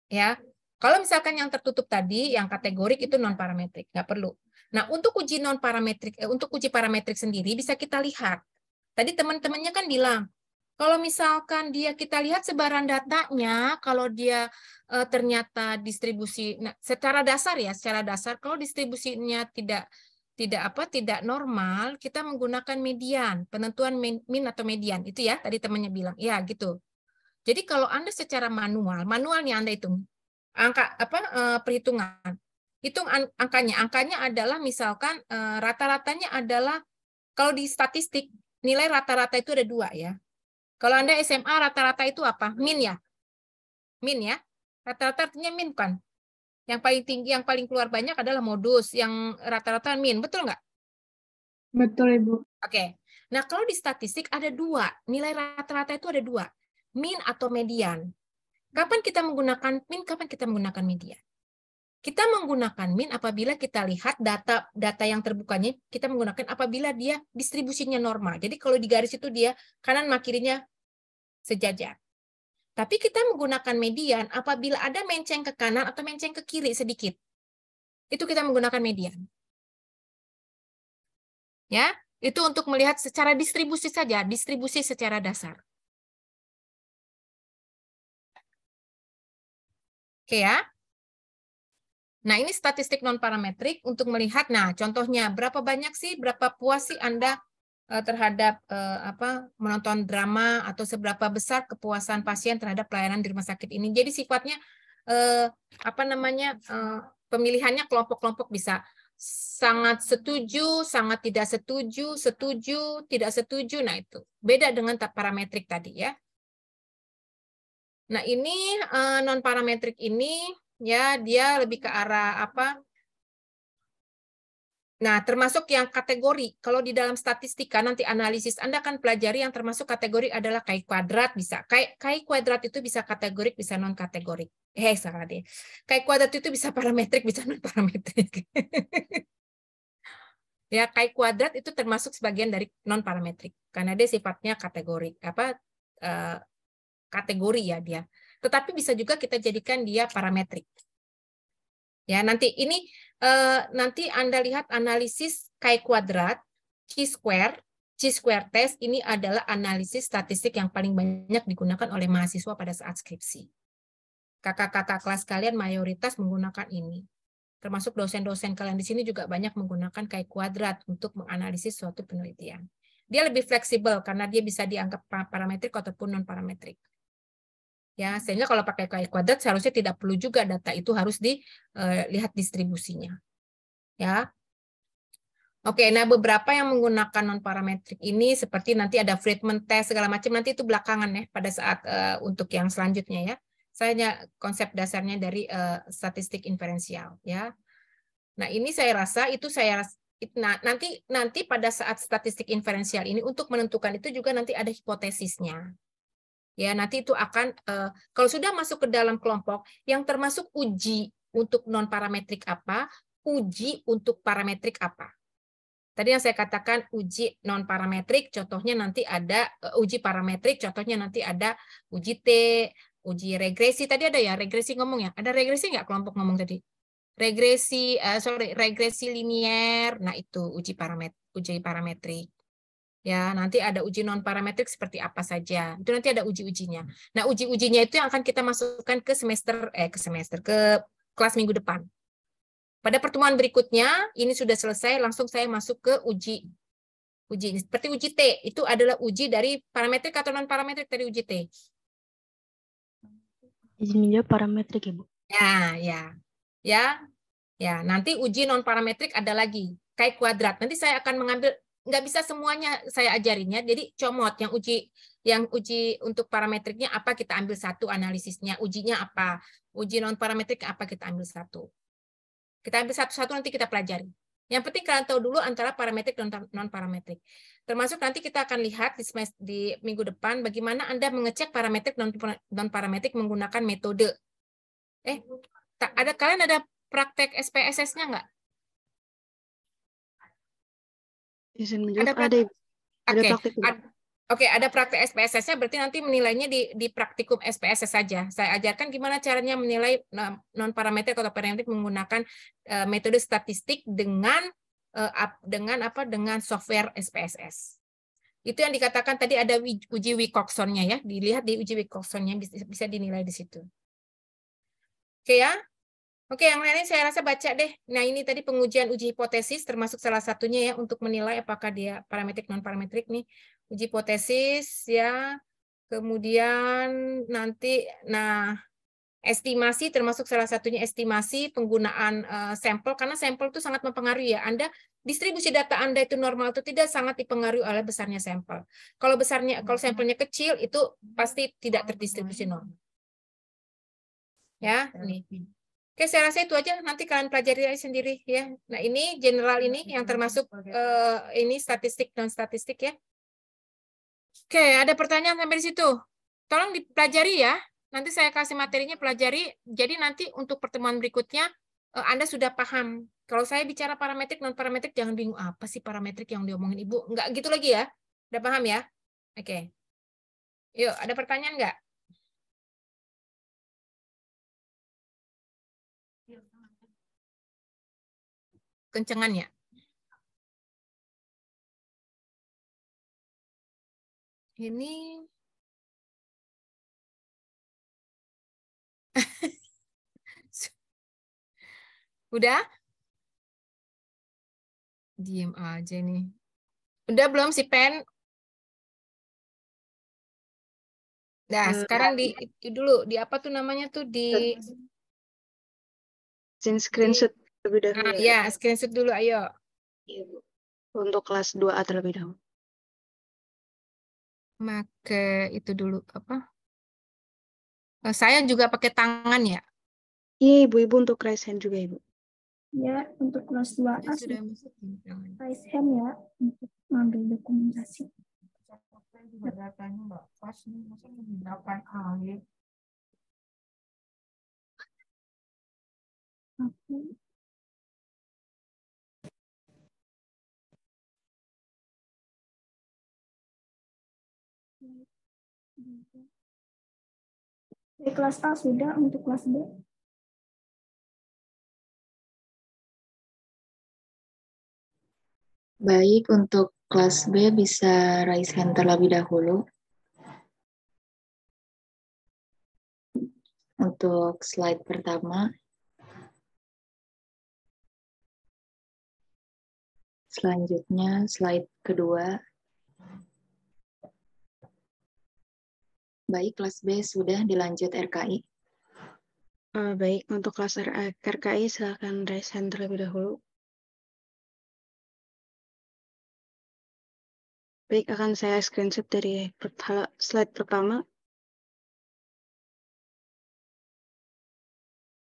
S5: Ya, kalau misalkan yang tertutup tadi, yang kategorik itu non parametrik, nggak perlu. Nah, untuk uji non parametrik, untuk uji parametrik sendiri bisa kita lihat. Tadi teman-temannya kan bilang, kalau misalkan kita lihat sebaran datanya, kalau dia ternyata distribusi, nah, secara dasar ya, secara dasar kalau distribusinya tidak normal, kita menggunakan median, penentuan min atau median. Itu ya, tadi temannya bilang. Ya, gitu. Jadi kalau Anda secara manualnya Anda hitung. Perhitungan. Hitung angkanya. Angkanya adalah misalkan rata-ratanya adalah kalau di statistik nilai rata-rata itu ada 2 ya. Kalau Anda SMA rata-rata itu apa? Min ya. Min ya. Rata-rata artinya min kan. Yang paling tinggi, yang paling keluar banyak adalah modus, yang rata-rata min, betul nggak?
S17: Betul, Ibu.
S5: Oke. Nah, kalau di statistik ada 2, nilai rata-rata itu ada 2, min atau median. Kapan kita menggunakan min, kapan kita menggunakan median? Kita menggunakan min apabila kita lihat data yang terbukanya, kita menggunakan apabila dia distribusinya normal. Jadi kalau di garis itu dia kanan sama kirinya sejajar. Tapi kita menggunakan median apabila ada menceng ke kanan atau menceng ke kiri sedikit. Itu kita menggunakan median. Ya, itu untuk melihat secara distribusi saja, distribusi secara dasar. Oke ya. Nah, ini statistik non parametrik untuk melihat, nah contohnya berapa banyak sih, berapa puas sih Anda terhadap menonton drama atau seberapa besar kepuasan pasien terhadap pelayanan di rumah sakit ini. Jadi sifatnya pemilihannya kelompok-kelompok bisa sangat setuju, sangat tidak setuju, setuju, tidak setuju. Nah, itu beda dengan parametrik tadi ya. Nah, ini non parametrik ini ya dia lebih ke arah apa? Nah, termasuk yang kategori. Kalau di dalam statistika nanti analisis Anda akan pelajari yang termasuk kategori adalah KI kuadrat bisa. KI kuadrat itu bisa kategorik, bisa non kategorik. Salah deh. KI kuadrat itu bisa parametrik, bisa non parametrik. Ya, KI kuadrat itu termasuk sebagian dari non parametrik karena dia sifatnya kategorik, kategori ya dia. Tetapi bisa juga kita jadikan dia parametrik. Ya, nanti ini nanti Anda lihat analisis KI kuadrat, chi square, Chi-square test ini adalah analisis statistik yang paling banyak digunakan oleh mahasiswa pada saat skripsi. Kakak-kakak kelas kalian mayoritas menggunakan ini. Termasuk dosen-dosen kalian di sini juga banyak menggunakan chi-kuadrat untuk menganalisis suatu penelitian. Dia lebih fleksibel karena dia bisa dianggap parametrik ataupun non-parametrik. Ya, sehingga kalau pakai chi-kuadrat seharusnya tidak perlu juga data itu harus dilihat distribusinya. Ya. Oke, nah beberapa yang menggunakan non-parametrik ini seperti nanti ada Friedman test segala macam, nanti itu belakangan ya pada saat untuk yang selanjutnya ya. Saya hanya konsep dasarnya dari statistik inferensial ya. Nah, ini saya rasa nanti pada saat statistik inferensial ini untuk menentukan itu juga nanti ada hipotesisnya. Ya, nanti itu akan kalau sudah masuk ke dalam kelompok yang termasuk uji untuk non-parametrik apa, uji untuk parametrik apa. Tadi yang saya katakan uji non-parametrik, contohnya nanti ada uji parametrik, contohnya nanti ada uji T, uji regresi. Tadi ada ya, regresi ngomong ya? Ada regresi nggak kelompok ngomong tadi? Regresi linier. Nah, itu uji parametrik. Ya, nanti ada uji non-parametrik seperti apa saja. Itu nanti ada uji-ujinya. Nah, uji-ujinya itu yang akan kita masukkan ke ke kelas minggu depan. Pada pertemuan berikutnya, ini sudah selesai, langsung saya masuk ke uji. Seperti uji T, itu adalah uji dari parametrik atau non-parametrik dari uji T.
S6: Izin menjawab parametrik ya, Bu.
S5: Ya, nanti uji non-parametrik ada lagi, kayak kuadrat. Nanti saya akan mengambil, nggak bisa semuanya saya ajarinnya, jadi comot yang uji untuk parametriknya apa, kita ambil satu analisisnya, ujinya apa, uji non-parametrik apa, kita ambil satu. Kita ambil satu-satu nanti kita pelajari. Yang penting kalian tahu dulu antara parametrik dan non-parametrik. Termasuk nanti kita akan lihat di minggu depan bagaimana Anda mengecek parametrik non-parametrik menggunakan metode. Kalian ada praktek SPSS-nya nggak?
S6: Izin menjawab ada praktik.
S5: Oke, ada praktek SPSS-nya, berarti nanti menilainya di praktikum SPSS saja. Saya ajarkan gimana caranya menilai non-parametrik atau parametrik menggunakan metode statistik dengan software SPSS. Itu yang dikatakan tadi ada uji Wilcoxon-nya ya, dilihat di uji Wilcoxon-nya bisa dinilai di situ. Oke ya. Oke, yang lainnya saya rasa baca deh. Nah, ini tadi pengujian uji hipotesis termasuk salah satunya ya untuk menilai apakah dia parametrik non-parametrik nih. Uji hipotesis ya. Kemudian nanti estimasi termasuk salah satunya estimasi penggunaan sampel karena sampel itu sangat mempengaruhi ya. Distribusi data Anda itu normal atau tidak sangat dipengaruhi oleh besarnya sampel. Kalau sampelnya kecil itu pasti tidak terdistribusi normal. Ya, nih. Oke, saya rasa itu aja. Nanti kalian pelajari sendiri ya. Nah, ini general ini yang termasuk ini statistik non statistik ya. Oke, ada pertanyaan sampai di situ. Tolong dipelajari ya. Nanti saya kasih materinya pelajari. Jadi nanti untuk pertemuan berikutnya Anda sudah paham. Kalau saya bicara parametrik non parametrik jangan bingung apa sih parametrik yang diomongin Ibu. Enggak gitu lagi ya. Udah paham ya? Oke. Yuk, ada pertanyaan enggak? Kencengannya. Ini udah? Diem aja nih. Udah belum si pen? Nah, sekarang itu dulu di apa tuh namanya tuh di
S6: screenshot terlebih dahulu.
S5: Ya, screenshot dulu ayo.
S6: Untuk kelas 2A terlebih dahulu.
S5: Make itu dulu apa? Saya juga pakai tangan ya?
S6: Iya, Ibu untuk raise hand juga, Ibu.
S10: Ya, untuk kelas 2A sudah raise hand ya untuk mengambil dokumentasi.
S19: Datanya nggak pas nih, masa menggunakan air.
S10: Di kelas A sudah, untuk kelas B.
S15: Baik, untuk Kelas B bisa raise hand terlebih dahulu. Untuk slide pertama. Selanjutnya slide kedua. Baik, kelas B sudah dilanjut RKI.
S6: Baik, untuk kelas RKI silakan raise hand terlebih dahulu. Baik, akan saya screenshot dari slide pertama.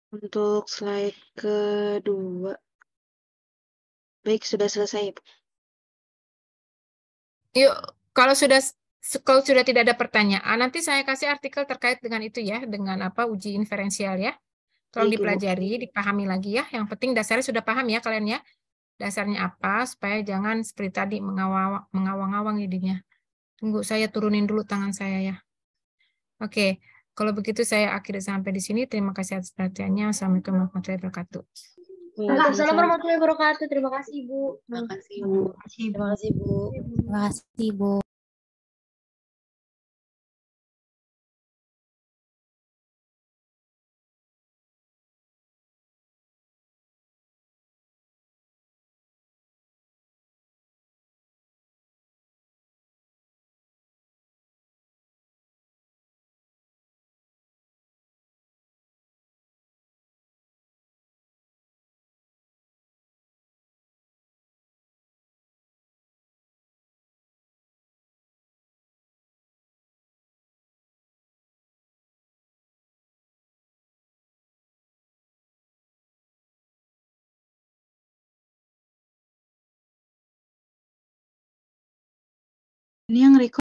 S6: Untuk slide kedua. Baik, sudah selesai.
S5: Yuk, kalau sudah tidak ada pertanyaan, nanti saya kasih artikel terkait dengan itu ya, dengan apa uji inferensial ya. Tolong
S6: Baik, Ibu.
S5: dipelajari, dipahami lagi ya. Yang penting dasarnya sudah paham ya kalian ya. Dasarnya apa, supaya jangan seperti tadi mengawang-awang jadinya. Tunggu saya turunin dulu tangan saya ya. Oke, kalau begitu saya akhiri sampai di sini. Terima kasih atas perhatiannya. Assalamualaikum warahmatullahi wabarakatuh.
S8: Waalaikumsalam warahmatullahi wabarakatuh. Terima kasih, Ibu.
S15: Terima kasih, Ibu.
S8: Terima kasih, Bu.
S1: Terima kasih, Bu.
S6: Ini yang record